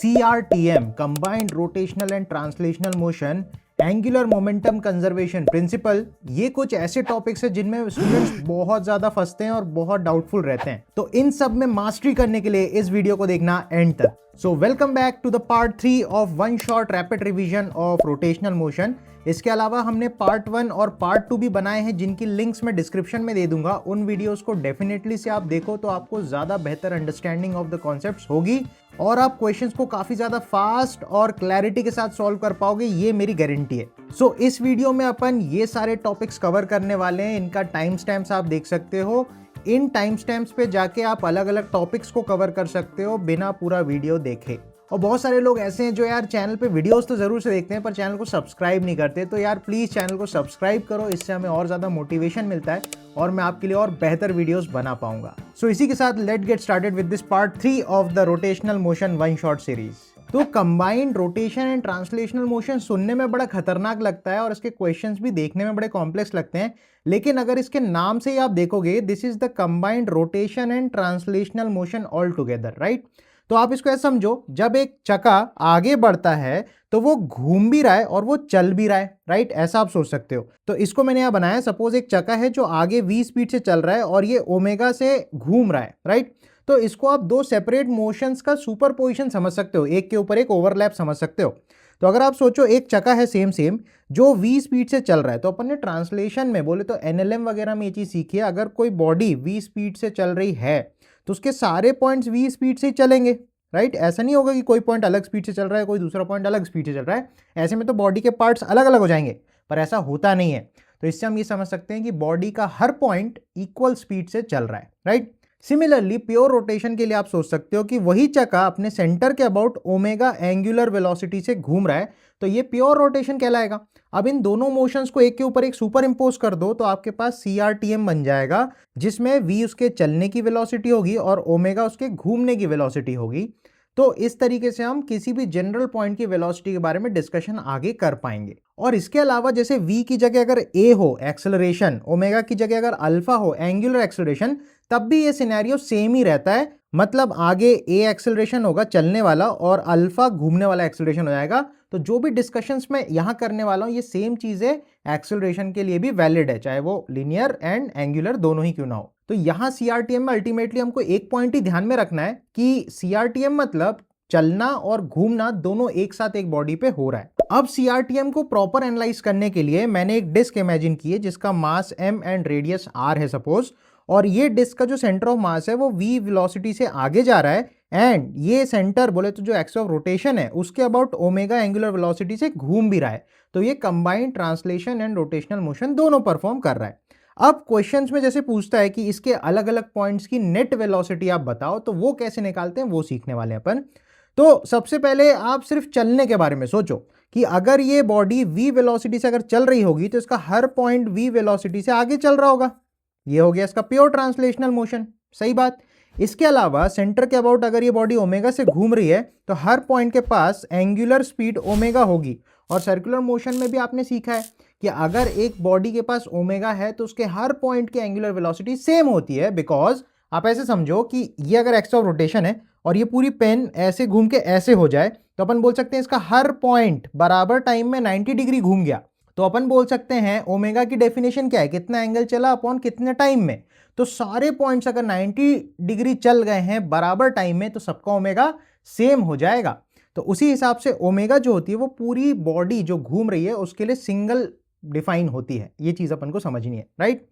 CRTM combined rotational and translational motion, angular momentum conservation principle, ये कुछ ऐसे topics हैं जिनमें स्टूडेंट्स बहुत ज्यादा फंसते हैं और बहुत डाउटफुल रहते हैं। तो इन सब में मास्टरी करने के लिए इस वीडियो को देखना एंड तक। So welcome back to the part 3 of one shot rapid revision of rotational motion. इसके अलावा हमने पार्ट 1 और पार्ट 2 भी बनाए हैं जिनकी लिंक्स मैं डिस्क्रिप्शन में दे दूंगा। उन वीडियोस को डेफिनेटली से आप देखो तो आपको ज्यादा बेहतर अंडरस्टैंडिंग ऑफ द कॉन्सेप्ट्स होगी और आप क्वेश्चंस को काफी ज्यादा फास्ट और क्लैरिटी के साथ सॉल्व कर पाओगे, ये मेरी गारंटी है। सो इस वीडियो में अपन ये सारे टॉपिक्स कवर करने वाले हैं। इनका टाइम स्टैम्प्स आप देख सकते हो। इन टाइम स्टैम्प्स पे जाके आप अलग अलग टॉपिक्स को कवर कर सकते हो बिना पूरा वीडियो देखे। और बहुत सारे लोग ऐसे हैं जो यार चैनल पे वीडियोस तो जरूर से देखते हैं पर चैनल को सब्सक्राइब नहीं करते। तो यार प्लीज चैनल को सब्सक्राइब करो, इससे हमें और ज्यादा मोटिवेशन मिलता है और मैं आपके लिए और बेहतर वीडियोस बना पाऊंगा। सो इसी के साथ let get started with this part 3 of the rotational motion one shot series. तो combined rotation and translational motion सुनने में बड़ा खतरनाक लगता है और इसके क्वेश्चंस भी देखने में बड़े कॉम्प्लेक्स लगते हैं, लेकिन अगर इसके नाम से ही आप देखोगे this is the combined rotation and translational motion all together, right. तो आप इसको ऐसा समझो, जब एक चक्का आगे बढ़ता है तो वो घूम भी रहा है और वो चल भी रहा है, राइट। ऐसा आप सोच सकते हो। तो इसको मैंने यहां बनाया, सपोज एक चक्का है जो आगे v स्पीड से चल रहा है और ये ओमेगा से घूम रहा है, राइट। तो इसको आप दो सेपरेट मोशंस का सुपर पोजिशन समझ सकते हो, एक के ऊपर एक ओवरलैप समझ सकते हो। तो अगर आप सोचो एक चक्का है सेम जो v स्पीड से चल रहा है, तो अपन ने ट्रांसलेशन में बोले तो NLM वगैरह में ये चीज सीखी है। अगर कोई बॉडी v स्पीड से चल रही है तो उसके सारे पॉइंट्स v स्पीड से ही चलेंगे, राइट। ऐसा नहीं होगा कि कोई पॉइंट अलग स्पीड से चल रहा है, कोई दूसरा पॉइंट अलग स्पीड से चल रहा है। ऐसे में तो बॉडी के पार्ट्स अलग अलग हो जाएंगे, पर ऐसा होता नहीं है। तो इससे हम ये समझ सकते हैं कि बॉडी का हर पॉइंट इक्वल स्पीड से चल रहा है, राइट। सिमिलरली प्योर रोटेशन के लिए आप सोच सकते हो कि वही चक्का अपने सेंटर के अबाउट ओमेगा एंगुलर वेलोसिटी से घूम रहा है, तो ये प्योर रोटेशन कहलाएगा। अब इन दोनों मोशंस को एक के ऊपर एक सुपर इंपोज कर दो तो आपके पास CRTM बन जाएगा, जिसमें v उसके चलने की वेलोसिटी होगी और ओमेगा उसके घूमने की वेलोसिटी होगी। तो इस तरीके से हम किसी भी जनरल पॉइंट की वेलोसिटी के बारे में डिस्कशन आगे कर पाएंगे। और इसके अलावा जैसे v की जगह अगर a हो एक्सेलरेशन, ओमेगा की जगह अगर अल्फा हो एंगुलर एक्सेलरेशन, तब भी ये सिनेरियो सेम ही रहता है। मतलब आगे a एक्सेलरेशन होगा चलने वाला और अल्फा घूमने वाला एक्सेलरेशन हो जाएगा। तो जो भी डिस्कशंस मैं यहाँ करने वाला हूँ ये सेम चीजें एक्सेलरेशन के लिए भी वैलिड है, चाहे वो लिनियर एंड एंगुलर दोनों ही क्यों ना हो। तो यहाँ CRTM में अल्टीमेटली हमको एक पॉइंट ही ध्यान में रखना है कि CRTM मतलब चलना और घूमना दोनों एक साथ एक बॉडी पे हो रहा है। अब CRTM को प्रॉपर एनालाइज करने के लिए मैंने एक डिस्क इमेजिन की है जिसका मास m एंड रेडियस r है सपोज, और ये डिस्क का जो सेंटर ऑफ मास है वो v वेलोसिटी से आगे जा रहा है एंड ये सेंटर बोले तो जो एक्सिस ऑफ रोटेशन है उसके अबाउट ओमेगा एंगुलर वेलोसिटी से घूम भी रहा है। तो ये combined translation and rotational motion दोनों परफॉर्म कर रहा है। अब क्वेश्चंस में जैसे पूछता है कि इसके अलग अलग पॉइंट्स की नेट वेलोसिटी आप बताओ, तो वो कैसे निकालते हैं वो सीखने वाले हैं अपन। तो सबसे पहले आप सिर्फ चलने के बारे में सोचो कि अगर ये बॉडी v वेलोसिटी से अगर चल रही होगी तो इसका हर पॉइंट v वेलोसिटी से आगे चल रहा होगा। ये हो गया इसका प्योर ट्रांसलेशनल मोशन, सही बात। इसके अलावा सेंटर के अबाउट अगर ये बॉडी ओमेगा से घूम रही है तो हर पॉइंट के पास एंगुलर स्पीड ओमेगा होगी। और सर्कुलर मोशन में भी आपने सीखा है कि अगर एक बॉडी के पास ओमेगा है तो उसके हर पॉइंट की एंगुलर वेलोसिटी सेम होती है। बिकॉज आप ऐसे समझो कि ये अगर एक्सिस ऑफ रोटेशन है और ये पूरी पेन ऐसे घूम के ऐसे हो जाए तो अपन बोल सकते हैं इसका हर पॉइंट बराबर टाइम में 90 डिग्री घूम गया। तो अपन बोल सकते हैं ओमेगा की डेफिनेशन क्या है, कितना एंगल चला अपॉन कितने टाइम में। तो सारे पॉइंट्स अगर 90 डिग्री चल गए हैं बराबर टाइम में तो सबका ओमेगा सेम हो जाएगा। तो उसी हिसाब से ओमेगा जो होती है वो पूरी बॉडी जो घूम रही है उसके लिए सिंगल डिफाइन होती है। ये चीज अपन को समझनी है, राइट।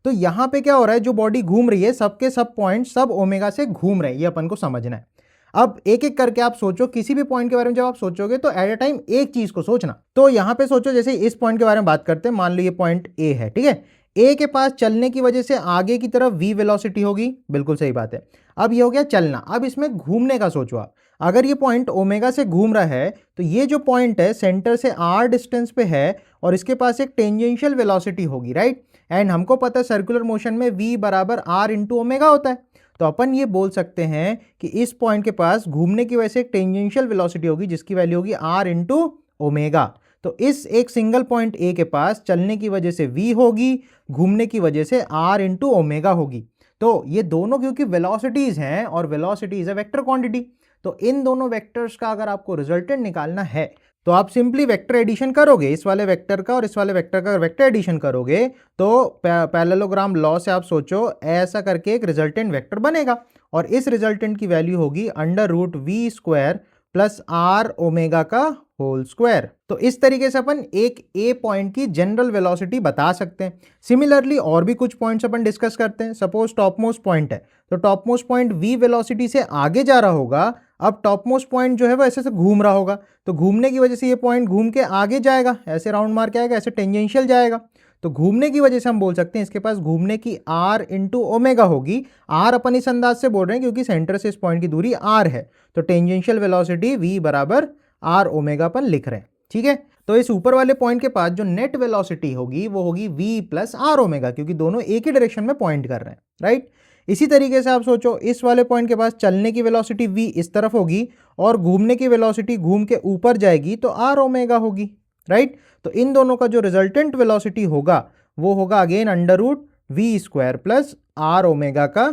तो यहां पे क्या हो रहा है, जो बॉडी घूम रही है सबके सब पॉइंट सब ओमेगा से घूम रहे हैं, ये अपन को समझना है। अब एक एक करके आप सोचो, किसी भी पॉइंट के बारे में जब आप सोचोगे तो एट अ टाइम एक चीज को सोचना। तो यहां पे सोचो, जैसे इस पॉइंट के बारे में बात करते हैं, मान लो ये पॉइंट A है, ठीक है। A के पास चलने की वजह से आगे की तरफ v वेलोसिटी होगी, बिल्कुल सही बात है। अब ये हो गया चलना। अब इसमें घूमने का सोचो आप, अगर ये पॉइंट ओमेगा से घूम रहा है तो ये जो पॉइंट है सेंटर से r डिस्टेंस पे है और इसके पास एक टेंजेंशियल वेलोसिटी होगी, राइट। एंड हमको पता है सर्कुलर मोशन में v बराबर r इंटू ओमेगा होता है। तो अपन ये बोल सकते हैं कि इस पॉइंट के पास घूमने की वजह से एक टेंजेंशियल वेलोसिटी होगी जिसकी वैल्यू होगी r इंटू ओमेगा। तो इस एक सिंगल पॉइंट A के पास चलने की वजह से v होगी, घूमने की वजह से r इंटू ओमेगा होगी। तो ये दोनों क्योंकि वेलोसिटीज हैं और velocity is a vector quantity, तो इन दोनों वेक्टर्स का अगर आपको रिजल्टेंट निकालना है तो आप सिंपली वेक्टर एडिशन करोगे, इस वाले वेक्टर का और इस वाले वेक्टर का वेक्टर एडिशन करोगे तो पैरेललोग्राम लॉ से आप सोचो ऐसा करके एक रिजल्टेंट वेक्टर बनेगा और इस रिजल्टेंट की वैल्यू होगी √v² प्लस r ओमेगा का होल स्क्वायर। तो इस तरीके से अपन एक ए पॉइंट की जनरल वेलोसिटी बता सकते हैं। सिमिलरली और भी कुछ पॉइंट्स अपन डिस्कस करते हैं। सपोज टॉप मोस्ट पॉइंट है तो top most point v velocity से आगे जा रहा होगा। अब टॉप मोस्ट पॉइंट जो है वो ऐसे से घूम रहा होगा, तो घूमने की वजह से ये पॉइंट घूम के आगे जाएगा, ऐसे राउंड मार के आएगा, ऐसे टेंजेंशियल जाएगा। तो घूमने की वजह से हम बोल सकते हैं इसके पास घूमने की r इंटू ओमेगा होगी। r अपन इस अंदाज से बोल रहे हैं क्योंकि सेंटर से इस पॉइंट की दूरी r है, तो टेंजेंशियल वेलोसिटी v बराबर r ओमेगा अपन लिख रहे हैं। ठीक है, तो इस ऊपर वाले पॉइंट के पास जो नेट वेलोसिटी होगी वो होगी v प्लस r ओमेगा, क्योंकि दोनों एक ही डायरेक्शन में पॉइंट कर रहे हैं, राइट। इसी तरीके से आप सोचो इस वाले पॉइंट के पास चलने की वेलोसिटी v इस तरफ होगी और घूमने की वेलोसिटी घूम के ऊपर जाएगी तो r ओमेगा होगी, राइट। तो इन दोनों का जो रिजल्टेंट वेलोसिटी होगा वो होगा again √v² plus r omega का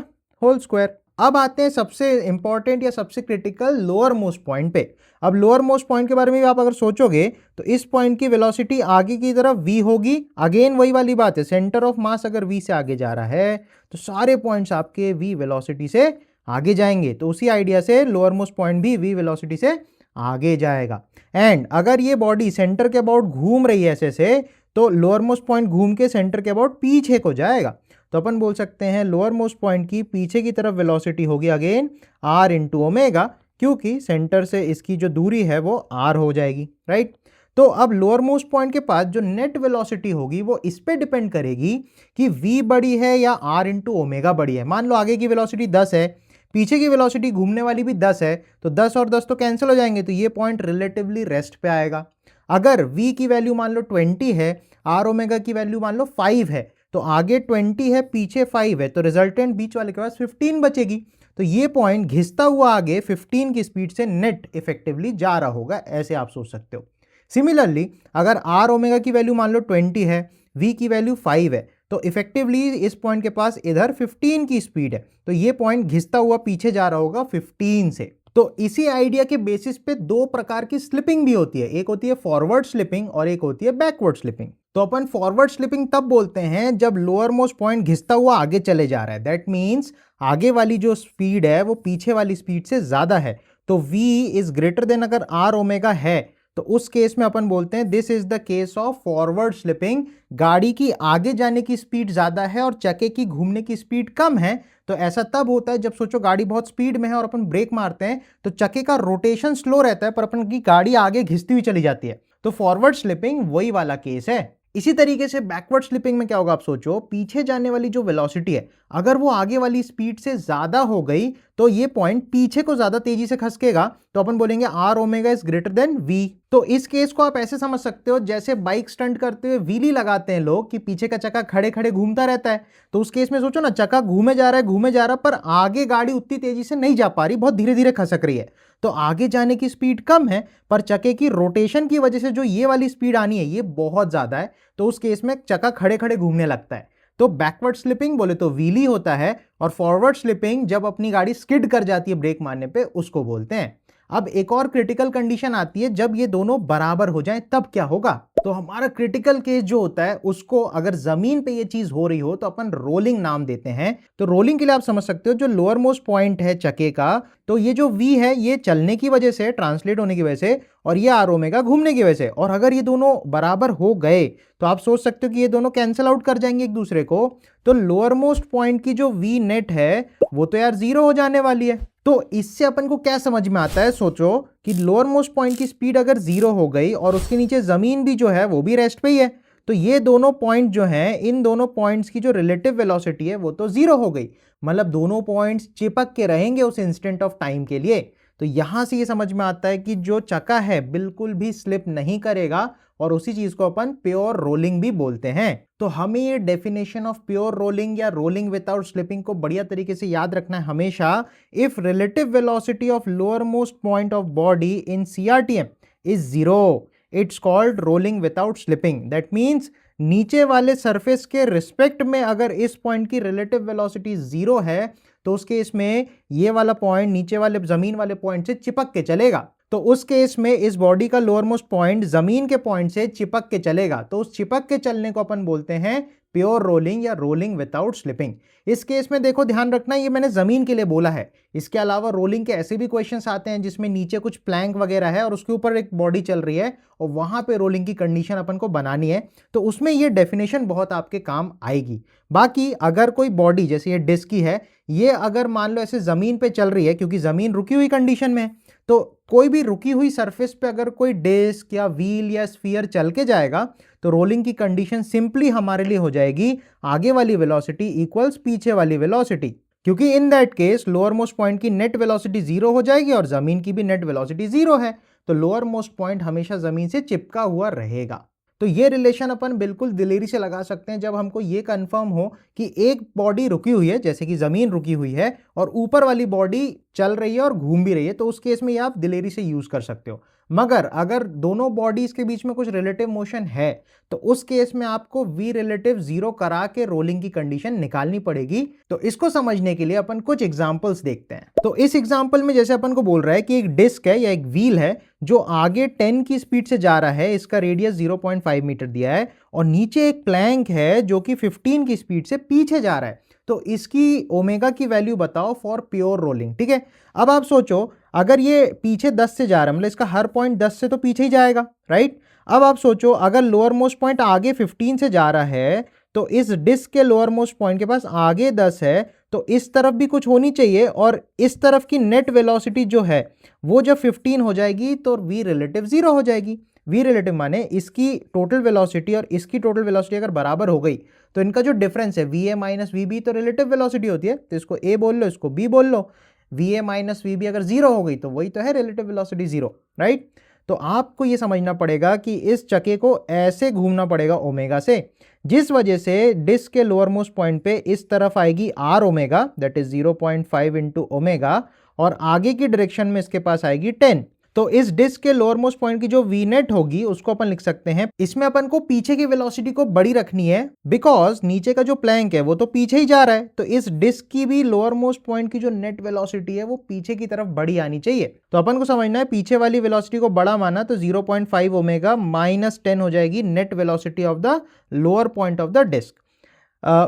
होल स्क्वायर। अब आते हैं सबसे इंपॉर्टेंट या सबसे क्रिटिकल लोअर मोस्ट पॉइंट पे। अब लोअर मोस्ट पॉइंट के बारे में भी आप अगर सोचोगे तो इस पॉइंट की वेलोसिटी आगे की तरफ v होगी। अगेन वही वाली बात है, सेंटर ऑफ मास अगर v से आगे जा रहा है तो सारे पॉइंट्स आपके v वेलोसिटी से आगे जाएंगे। तो उसी आइडिया से लोअर मोस्ट पॉइंट भी v वेलोसिटी से आगे जाएगा। एंड अगर ये बॉडी सेंटर के अबाउट घूम रही है ऐसे से तो लोअर मोस्ट पॉइंट घूम के सेंटर के अबाउट पीछे को जाएगा। तो अपन बोल सकते हैं लोअर मोस्ट पॉइंट की पीछे की तरफ वेलोसिटी होगी अगेन r इंटू ओमेगा, क्योंकि सेंटर से इसकी जो दूरी है वो r हो जाएगी, राइट। तो अब लोअर मोस्ट पॉइंट के पास जो नेट वेलोसिटी होगी वो इस पे डिपेंड करेगी कि v बड़ी है या r इंटू ओमेगा बड़ी है। मान लो आगे की वेलोसिटी 10 है, पीछे की वेलोसिटी घूमने वाली भी 10 है, तो 10 और 10 तो कैंसिल हो जाएंगे, तो ये पॉइंट रिलेटिवली रेस्ट पे आएगा। अगर v की वैल्यू मान लो 20 है, r ओमेगा की वैल्यू मान लो 5 है, तो आगे 20 है पीछे 5 है, तो रिजल्टेंट बीच वाले के पास 15 बचेगी। तो ये पॉइंट घिसता हुआ आगे 15 की स्पीड से नेट इफेक्टिवली जा रहा होगा, ऐसे आप सोच सकते हो। सिमिलरली अगर r ओमेगा की वैल्यू मान लो 20 है, v की वैल्यू 5 है, तो इफेक्टिवली इस पॉइंट के पास इधर 15 की स्पीड है, तो ये पॉइंट घिसता हुआ पीछे जा रहा होगा 15 से। तो इसी आइडिया के बेसिस पे दो प्रकार की स्लिपिंग भी होती है, एक होती है फॉरवर्ड स्लिपिंग और एक होती है बैकवर्ड स्लिपिंग। तो अपन फॉरवर्ड स्लिपिंग तब बोलते हैं जब लोअर मोस्ट पॉइंट घिसता हुआ आगे चले जा रहा है, दैट मीन्स आगे वाली जो स्पीड है वो पीछे वाली स्पीड से ज्यादा है। तो v इज ग्रेटर देन अगर r ओमेगा है तो उस केस में अपन बोलते हैं this is the case of forward slipping. गाड़ी की आगे जाने की स्पीड ज्यादा है और चक्के की घूमने की स्पीड कम है। तो ऐसा तब होता है जब सोचो गाड़ी बहुत स्पीड में है और अपन ब्रेक मारते हैं तो चक्के का रोटेशन स्लो रहता है पर अपन की गाड़ी आगे घिसती हुई चली जाती है। तो फॉरवर्ड स्लिपिंग वही वाला केस है। इसी तरीके से बैकवर्ड स्लिपिंग में क्या होगा, आप सोचो पीछे जाने वाली जो वेलोसिटी है अगर वो आगे वाली स्पीड से ज्यादा हो गई तो ये पॉइंट पीछे को ज्यादा तेजी से खसकेगा, तो अपन बोलेंगे r omega is greater then v। तो इस केस को आप ऐसे समझ सकते हो जैसे बाइक स्टंट करते हुए व्हीली लगाते हैं लोग कि पीछे का चक्का खड़े खड़े घूमता रहता है। तो उस केस में सोचो ना, चक्का घूमे जा रहा है पर आगे गाड़ी उतनी तेजी से नहीं जा पा रही, बहुत धीरे धीरे खसक रही है। तो आगे जाने की स्पीड कम है पर चक्के की रोटेशन की वजह से जो ये वाली स्पीड आनी है ये बहुत ज्यादा है, तो उस केस में चक्का खड़े खड़े घूमने लगता है। तो बैकवर्ड स्लिपिंग बोले तो व्हीली होता है और फॉरवर्ड स्लिपिंग जब अपनी गाड़ी स्किड कर जाती है ब्रेक मारने पे उसको बोलते हैं। अब एक और क्रिटिकल कंडीशन आती है जब ये दोनों बराबर हो जाएं तब क्या होगा। तो हमारा क्रिटिकल केस जो होता है उसको अगर जमीन पे ये चीज हो रही हो तो अपन रोलिंग नाम देते हैं। तो रोलिंग के लिए आप समझ सकते हो जो लोअर मोस्ट पॉइंट है चक्के का, तो ये जो v है ये चलने की वजह से, ट्रांसलेट होने की वजह से, और ये r ओमेगा घूमने की वजह से। और अगर ये दोनों बराबर हो गए तो आप सोच सकते हो कि ये दोनों कैंसिल आउट कर जाएंगे एक दूसरे को। तो लोअर मोस्ट पॉइंट की जो v नेट है वो तो यार 0 हो जाने वाली है। तो इससे अपन को क्या समझ में आता है, सोचो कि लोअर मोस्ट पॉइंट की स्पीड अगर 0 हो गई और उसके नीचे जमीन भी जो है वो भी रेस्ट पे ही है, तो ये दोनों पॉइंट जो हैं, इन दोनों पॉइंट्स की जो रिलेटिव वेलोसिटी है वो तो 0 हो गई, मतलब दोनों पॉइंट्स चिपक के रहेंगे उस इंस्टेंट ऑफ टाइम के लिए। तो यहां से ये समझ में आता है कि जो चक्का है बिल्कुल भी स्लिप नहीं करेगा और उसी चीज को अपन प्योर रोलिंग भी बोलते हैं। तो हमें ये डेफिनेशन ऑफ प्योर रोलिंग या रोलिंग विदाउट स्लिपिंग को बढ़िया तरीके से याद रखना है हमेशा। If relative velocity of lowermost point of body in CRTM is 0, it's called rolling without slipping. That means नीचे वाले सरफेस के रिस्पेक्ट में अगर इस पॉइंट की रिलेटिव वेलोसिटी 0 है तो उस केस में ये वाला पॉइंट नीचे वाले जमीन वाले पॉइंट से चिपक के चलेगा। तो उस केस में इस बॉडी का लोअर मोस्ट पॉइंट जमीन के पॉइंट से चिपक के चलेगा, तो उस चिपक के चलने को अपन बोलते हैं प्योर रोलिंग या रोलिंग विदाउट स्लिपिंग। इस केस में देखो ध्यान रखना, ये मैंने जमीन के लिए बोला है। इसके अलावा रोलिंग के ऐसे भी क्वेश्चंस आते हैं जिसमें नीचे कुछ प्लैंक वगैरह है और उसके ऊपर एक बॉडी चल रही है और वहां पे रोलिंग की कंडीशन अपन को बनानी है, तो उसमें ये डेफिनेशन बहुत आपके काम आएगी। बाकी अगर कोई बॉडी जैसे ये डिस्क की है, ये अगर मान लो ऐसे जमीन पे चल रही है, क्योंकि जमीन रुकी हुई कंडीशन में है, तो कोई भी रुकी हुई सरफेस पे अगर कोई डिस्क या व्हील या स्फीयर चल के जाएगा तो रोलिंग की कंडीशन सिंपली हमारे लिए हो जाएगी आगे वाली वेलोसिटी इक्वल्स पीछे वाली वेलोसिटी, क्योंकि इन that case lower most point की नेट वेलोसिटी जीरो हो जाएगी और जमीन की भी नेट वेलोसिटी जीरो है, तो लोअर मोस्ट पॉइंट हमेशा जमीन से चिपका हुआ रहेगा। तो ये रिलेशन अपन बिल्कुल दिलेरी से लगा सकते हैं जब हमको ये कंफर्म हो कि एक बॉडी रुकी हुई है, जैसे कि जमीन रुकी हुई है और ऊपर वाली बॉडी चल रही है और घूम भी रही है, तो उस केस में ये आप दिलेरी से यूज कर सकते हो। मगर अगर दोनों बॉडीज के बीच में कुछ रिलेटिव मोशन है तो उस केस में आपको v रिलेटिव जीरो करा के रोलिंग की कंडीशन निकालनी पड़ेगी। तो इसको समझने के लिए अपन कुछ एग्जांपल्स देखते हैं। तो इस एग्जांपल में जैसे अपन को बोल रहा है कि एक डिस्क है या एक व्हील है जो आगे 10 की स्पीड से जा रहा है, इसका रेडियस 0.5 मीटर दिया है, और नीचे एक प्लैंक है जो कि 15 की स्पीड से पीछे जा रहा है, तो इसकी ओमेगा की वैल्यू बताओ फॉर प्योर रोलिंग। ठीक है, अब आप सोचो अगर ये पीछे 10 से जा रहा है, मतलब इसका हर पॉइंट 10 से तो पीछे ही जाएगा, राइट। अब आप सोचो अगर लोअर मोस्ट पॉइंट आगे 15 से जा रहा है तो इस डिस्क के लोअर मोस्ट पॉइंट के पास आगे 10 है, तो इस तरफ भी कुछ होनी चाहिए और इस तरफ की नेट वेलोसिटी जो है वो जब 15 हो जाएगी तो v रिलेटिव जीरो हो जाएगी। v रिलेटिव माने इसकी टोटल वेलोसिटी और इसकी टोटल वेलोसिटी अगर बराबर हो गई तो इनका जो डिफरेंस है va माइनस वी तो रिलेटिव वेलोसिटी होती है, तो इसको a बोल लो, इसको b बोल लो। va माइनस वी अगर जीरो हो गई तो वही तो है रिलेटिव वेलोसिटी जीरो, राइट। तो आपको ये समझना पड़ेगा कि इस चक्के को ऐसे घूमना पड़ेगा ओमेगा से, जिस वजह से डिस्क के लोअर मोस्ट पॉइंट पे इस तरफ आएगी r omega, that is 0.5 into omega, और आगे की डायरेक्शन में इसके पास आएगी 10। तो इस डिस्क के लोअर मोस्ट पॉइंट की जो वी नेट होगी उसको अपन लिख सकते हैं, इसमें अपन को पीछे की वेलोसिटी को बड़ी रखनी है बिकॉज नीचे का जो प्लैंक है वो तो पीछे ही जा रहा है, तो इस डिस्क की भी लोअर मोस्ट पॉइंट की जो नेट वेलोसिटी है वो पीछे की तरफ बड़ी आनी चाहिए। तो अपन को समझना है पीछे वाली वेलोसिटी को बड़ा माना तो 0.5 ओमेगा माइनस 10 हो जाएगी net velocity of the lower point of the disc.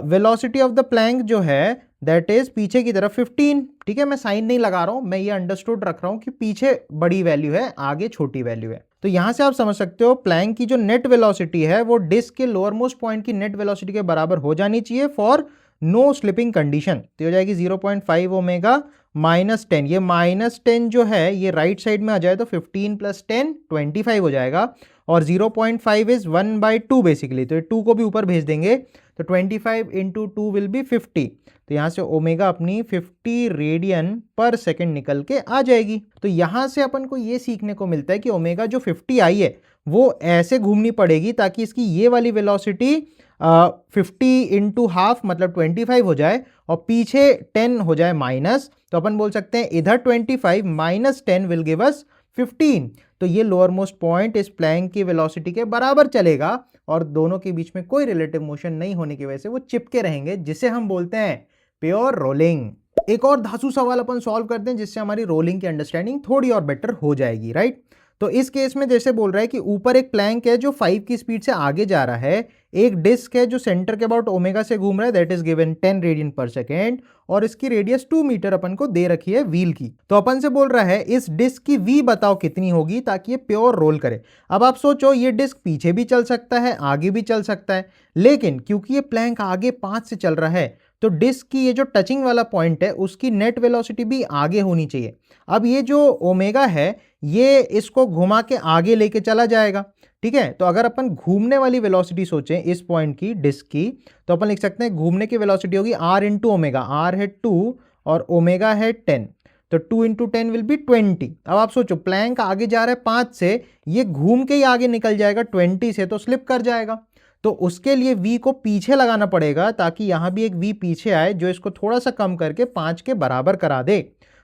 Velocity of the plank जो है दैट इज पीछे की तरफ 15। ठीक है, मैं साइन नहीं लगा रहा हूं, मैं ये अंडरस्टूड रख रहा हूं कि पीछे बड़ी वैल्यू है आगे छोटी वैल्यू है। तो यहां से आप समझ सकते हो प्लैंक की जो नेट वेलोसिटी है वो डिस्क के लोअर मोस्ट पॉइंट की नेट वेलोसिटी के बराबर हो जानी चाहिए फॉर नो स्लिपिंग कंडीशन। तो हो जाएगी 0.5 ओमेगा माइनस 10। ये माइनस 10 जो है ये राइट साइड में आ जाए तो 15 प्लस 10 25 हो जाएगा, और 0.5 इज 1/2 बेसिकली, तो ये 2 को भी ऊपर भेज देंगे तो 25 इंटू 2 विल बी 50। तो यहाँ से ओमेगा अपनी 50 रेडियन पर सेकेंड निकल के आ जाएगी। तो यहाँ से अपन को ये सीखने को मिलता है कि ओमेगा जो 50 आई है वो ऐसे घूमनी पड़ेगी ताकि इसकी ये वाली वेलोसिटी 50 इंटू हाफ मतलब 25 हो जाए और पीछे 10 हो जाए माइनस। तो अपन बोल सकते हैं इधर 25 माइनस 10 विल गिव अस 15। तो ये लोअर मोस्ट पॉइंट इस प्लैंक की वेलोसिटी के बराबर चलेगा और दोनों के बीच में कोई रिलेटिव मोशन नहीं होने की वजह से वो चिपके रहेंगे, जिसे हम बोलते हैं प्योर रोलिंग। एक और धांसू सवाल अपन सॉल्व करते हैं जिससे हमारी रोलिंग की अंडरस्टैंडिंग थोड़ी और बेटर हो जाएगी, राइट। तो इस केस में जैसे बोल रहा है कि ऊपर एक प्लैंक है जो 5 की स्पीड से आगे जा रहा है, एक डिस्क है जो सेंटर के अबाउट ओमेगा से घूम रहा है, दैट इज गिवन 10 रेडियन पर सेकेंड, और इसकी रेडियस 2 मीटर अपन को दे रखी है व्हील की। तो अपन से बोल रहा है इस डिस्क की वी बताओ कितनी होगी ताकि ये प्योर रोल करे। अब आप सोचो ये डिस्क पीछे भी चल सकता है आगे भी चल सकता है, लेकिन क्योंकि ये प्लैंक आगे 5 से चल रहा है तो डिस्क की ये जो टचिंग वाला पॉइंट है उसकी नेट वेलोसिटी भी आगे होनी चाहिए। अब ये जो ओमेगा है ये इसको घुमा के आगे लेके चला जाएगा, ठीक है। तो अगर अपन घूमने वाली वेलोसिटी सोचें इस पॉइंट की डिस्क की, तो अपन लिख सकते हैं घूमने की वेलोसिटी होगी r इंटू ओमेगा। r है 2 और ओमेगा है 10, तो 2 इंटू 10 विल बी 20। अब आप सोचो प्लैंक आगे जा रहा है 5 से, ये घूम के ही आगे निकल जाएगा 20 से, तो स्लिप कर जाएगा। तो उसके लिए v को पीछे लगाना पड़ेगा ताकि यहां भी एक v पीछे आए जो इसको थोड़ा सा कम करके 5 के बराबर करा दे।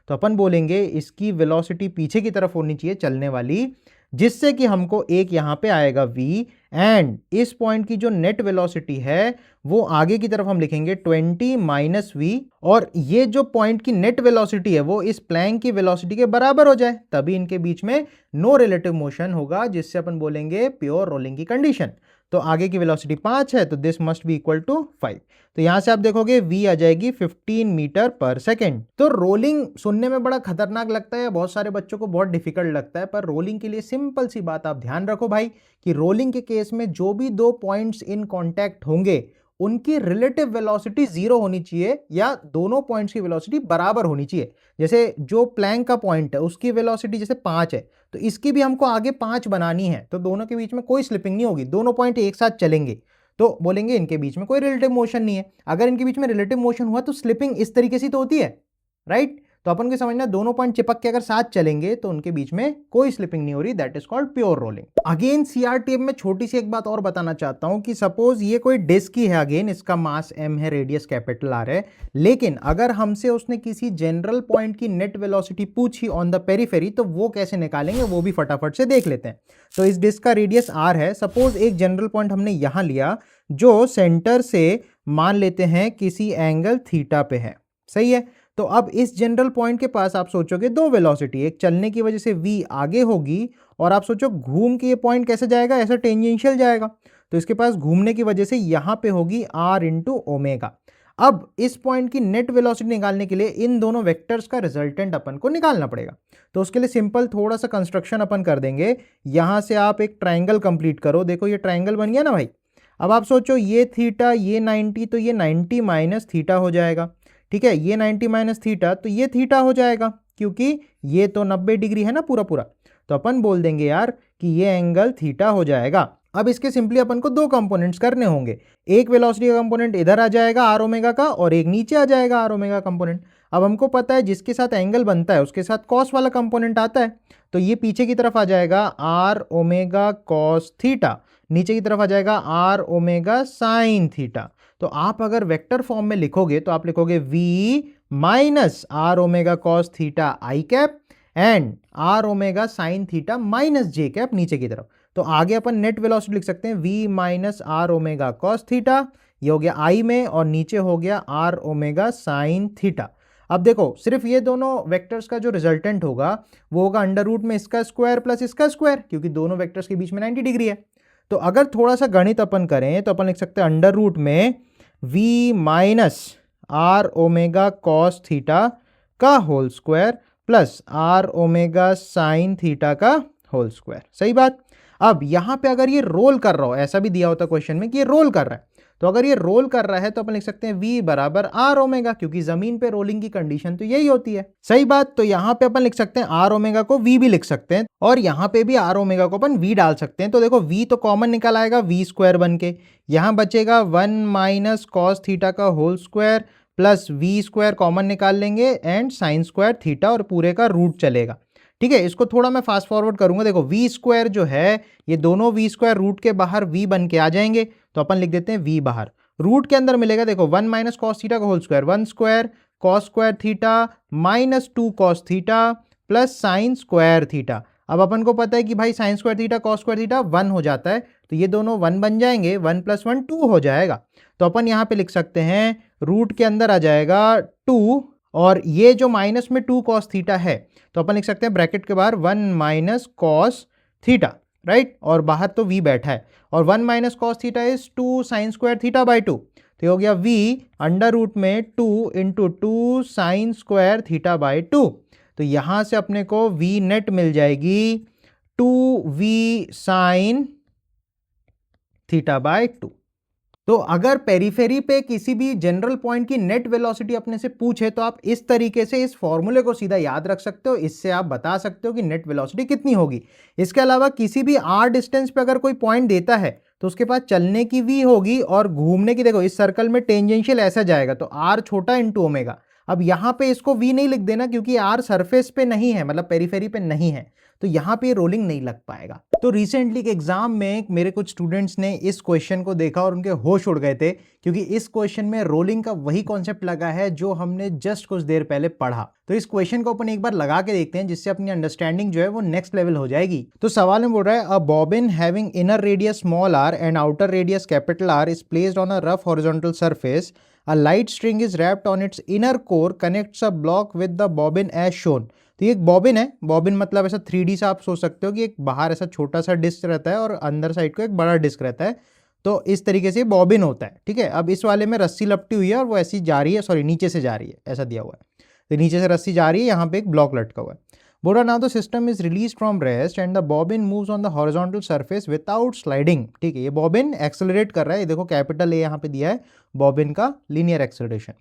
तो अपन बोलेंगे इसकी वेलोसिटी पीछे की तरफ होनी चाहिए चलने वाली, जिससे कि हमको एक यहाँ पे आएगा v, एंड इस पॉइंट की जो नेट वेलोसिटी है वो आगे की तरफ हम लिखेंगे 20 माइनस वी, और ये जो पॉइंट की नेट वेलोसिटी है वो इस प्लैंक की वेलोसिटी के बराबर हो जाए, तभी इनके बीच में नो रिलेटिव मोशन होगा, जिससे अपन बोलेंगे प्योर रोलिंग की कंडीशन। तो आगे की वेलोसिटी 5 है तो this must be equal to 5। तो यहां से आप देखोगे v आ जाएगी 15 मीटर पर सेकेंड। तो रोलिंग सुनने में बड़ा खतरनाक लगता है, बहुत सारे बच्चों को बहुत डिफिकल्ट लगता है, पर रोलिंग के लिए सिंपल सी बात आप ध्यान रखो भाई कि रोलिंग के केस में जो भी दो पॉइंट्स इन कांटेक्ट होंगे उनकी रिलेटिव वेलोसिटी जीरो होनी चाहिए, या दोनों पॉइंट्स की वेलोसिटी बराबर होनी चाहिए। जैसे जो प्लैंक का पॉइंट है उसकी वेलोसिटी जैसे 5 है तो इसकी भी हमको आगे 5 बनानी है, तो दोनों के बीच में कोई स्लिपिंग नहीं होगी, दोनों पॉइंट एक साथ चलेंगे, तो बोलेंगे इनके बीच में कोई रिलेटिव मोशन नहीं है। अगर इनके बीच में रिलेटिव मोशन हुआ तो स्लिपिंग इस तरीके से तो होती है, राइट। तो अपन को समझना दोनों पॉइंट चिपक के अगर साथ चलेंगे तो उनके बीच में कोई स्लिपिंग नहीं हो रही, that is called pure rolling. Again CRTF में छोटी सी एक बात और बताना चाहता हूं कि सपोज ये कोई डिस्क ही है, अगेन इसका मास m है, रेडियस कैपिटल R है, लेकिन अगर हमसे उसने किसी जनरल पॉइंट की नेट वेलोसिटी पूछी ऑन द पेरिफेरी तो वो कैसे निकालेंगे वो भी फटाफट से देख लेते हैं। तो इस डिस्क का रेडियस R है, सपोज एक जनरल पॉइंट हमने यहां लिया जो सेंटर से मान लेते हैं किसी एंगल थीटा पे है, सही है। तो अब इस जनरल पॉइंट के पास आप सोचोगे दो वेलोसिटी, एक चलने की वजह से v आगे होगी, और आप सोचो घूम के ये पॉइंट कैसे जाएगा, ऐसा टेंजेंशियल जाएगा, तो इसके पास घूमने की वजह से यहां पे होगी r इंटू ओमेगा। अब इस पॉइंट की नेट वेलोसिटी निकालने के लिए इन दोनों वेक्टर्स का रिजल्टेंट अपन को निकालना पड़ेगा। तो उसके लिए सिंपल थोड़ा सा कंस्ट्रक्शन अपन कर देंगे, यहां से आप एक ट्राइंगल कंप्लीट करो, देखो ये ट्राइंगल बन गया ना भाई। अब आप सोचो ये थीटा ये 90, तो ये 90 माइनस थीटा हो जाएगा, ठीक है, ये 90 माइनस थीटा तो ये थीटा हो जाएगा, क्योंकि ये तो 90 डिग्री है ना पूरा पूरा, तो अपन बोल देंगे यार कि ये एंगल थीटा हो जाएगा। अब इसके सिंपली अपन को दो कंपोनेंट्स करने होंगे, एक वेलोसिटी का कंपोनेंट इधर आ जाएगा आर ओमेगा का, और एक नीचे आ जाएगा आर ओमेगा कंपोनेंट। अब हमको पता है जिसके साथ एंगल बनता है उसके साथ कॉस वाला कंपोनेंट आता है, तो ये पीछे की तरफ आ जाएगा आर ओमेगा कॉस थीटा, नीचे की तरफ आ जाएगा आर ओमेगा साइन थीटा। तो आप अगर वेक्टर फॉर्म में लिखोगे तो आप लिखोगे v minus r omega cos theta i cap and r omega sine theta minus j cap नीचे की तरफ। तो आगे अपन नेट वेलोसिटी लिख सकते हैं v minus r omega cos theta, ये हो गया आई में, और नीचे हो गया आर ओमेगा साइन थीटा। अब देखो सिर्फ ये दोनों वेक्टर्स का जो रिजल्टेंट होगा वो होगा अंडर रूट में इसका स्क्वायर प्लस इसका स्क्वायर, क्योंकि दोनों वेक्टर्स के बीच में 90 डिग्री है। तो अगर थोड़ा सा गणित अपन करें तो अपन लिख सकते हैं अंडर रूट में v minus r omega cos theta का whole square plus r omega sine theta का होल स्क्वायर, सही बात। अब यहां पे अगर ये रोल कर रहा हो, ऐसा भी दिया होता क्वेश्चन में कि ये रोल कर रहा है, तो अगर ये रोल कर रहा है तो अपन लिख सकते हैं v बराबर आर ओमेगा, क्योंकि जमीन पे रोलिंग की कंडीशन तो यही होती है, सही बात। तो यहां पे अपन लिख सकते हैं आर ओमेगा को v भी लिख सकते हैं, और यहां पे भी आर ओमेगा को अपन v डाल सकते हैं। तो देखो v तो कॉमन निकल आएगा v स्क्वायर बन के, यहां बचेगा 1 माइनस कॉस थीटा का whole square plus v square common निकाल लेंगे एंड साइन स्क्वायर थीटा, और पूरे का रूट चलेगा, ठीक है। इसको थोड़ा मैं फास्ट फॉरवर्ड करूंगा, देखो v स्क्वायर जो है ये दोनों v स्क्वायर रूट के बाहर v बन के आ जाएंगे, तो अपन लिख देते हैं v बाहर, रूट के अंदर मिलेगा देखो 1 माइनस कॉस थीटा का whole square, 1 square cos square theta minus 2 cos theta plus sine square theta. अब अपन को पता है कि भाई sine square theta cos square theta 1 हो जाता है, तो ये दोनों 1 बन जाएंगे, 1 प्लस 1 2 हो जाएगा। तो अपन यहाँ पे लिख सकते हैं रूट के अंदर आ जाएगा 2, और ये जो माइनस में 2 कॉस थीटा है तो अपन लिख सकते हैं ब्रैकेट के बाहर 1 माइनस कॉस थीटा, राइट, और बाहर तो v बैठा है, और 1 minus cos theta is 2 sign square theta by 2, तो ये हो गया v अंडर रूट में 2 into 2 sign square theta by 2। तो यहां से अपने को v नेट मिल जाएगी 2v साइन थीटा बाई 2। तो अगर पेरिफेरी पे किसी भी जनरल पॉइंट की नेट वेलोसिटी अपने से पूछे तो आप इस तरीके से इस फॉर्मूले को सीधा याद रख सकते हो, इससे आप बता सकते हो कि नेट वेलोसिटी कितनी होगी। इसके अलावा किसी भी r डिस्टेंस पे अगर कोई पॉइंट देता है तो उसके पास चलने की v होगी और घूमने की, देखो इस सर्कल में टेंजेंशियल ऐसा जाएगा तो r छोटा इंटू ओमेगा, अब यहाँ पे इसको v नहीं लिख देना क्योंकि r सरफेस पे नहीं है, मतलब पेरीफेरी पे नहीं है, तो यहाँ पे रोलिंग नहीं लग पाएगा। तो रिसेंटली के एग्जाम में मेरे कुछ स्टूडेंट्स ने इस क्वेश्चन को देखा और उनके होश उड़ गए थे, क्योंकि इस क्वेश्चन में रोलिंग का वही कॉन्सेप्ट लगा है जो हमने जस्ट कुछ देर पहले पढ़ा। तो इस क्वेश्चन को अपन एक बार लगा के देखते हैं, जिससे अपनी अंडरस्टैंडिंग जो है वो नेक्स्ट लेवल हो जाएगी। तो सवाल में बोल रहा है, a bobbin having inner radius small r and outer radius capital R is placed on a rough horizontal surface, a light string is wrapped on its inner core, connects a block with the bobbin as shown। तो ये एक bobbin है, bobbin मतलब ऐसा 3D से आप सोच सकते हो कि एक बाहर ऐसा छोटा सा डिस्क रहता है और अंदर साइड को एक बड़ा डिस्क रहता है, तो इस तरीके से बॉबिन होता है, ठीक है। अब इस वाले में रस्सी लपटी हुई है और वो ऐसी जा रही है, सॉरी नीचे से जा रही है, ऐसा दिया हुआ है, तो नीचे से रस्सी जा रही है, यहाँ पे एक ब्लॉक लटका हुआ है। बोला now the system is release from rest and the bobbin moves on the horizontal surface without sliding, ठीक है। ये बॉबिन एक्सेलरेट कर रहा है, ये देखो कैपिटल ए यहाँ पे दिया है बॉबिन का linear acceleration.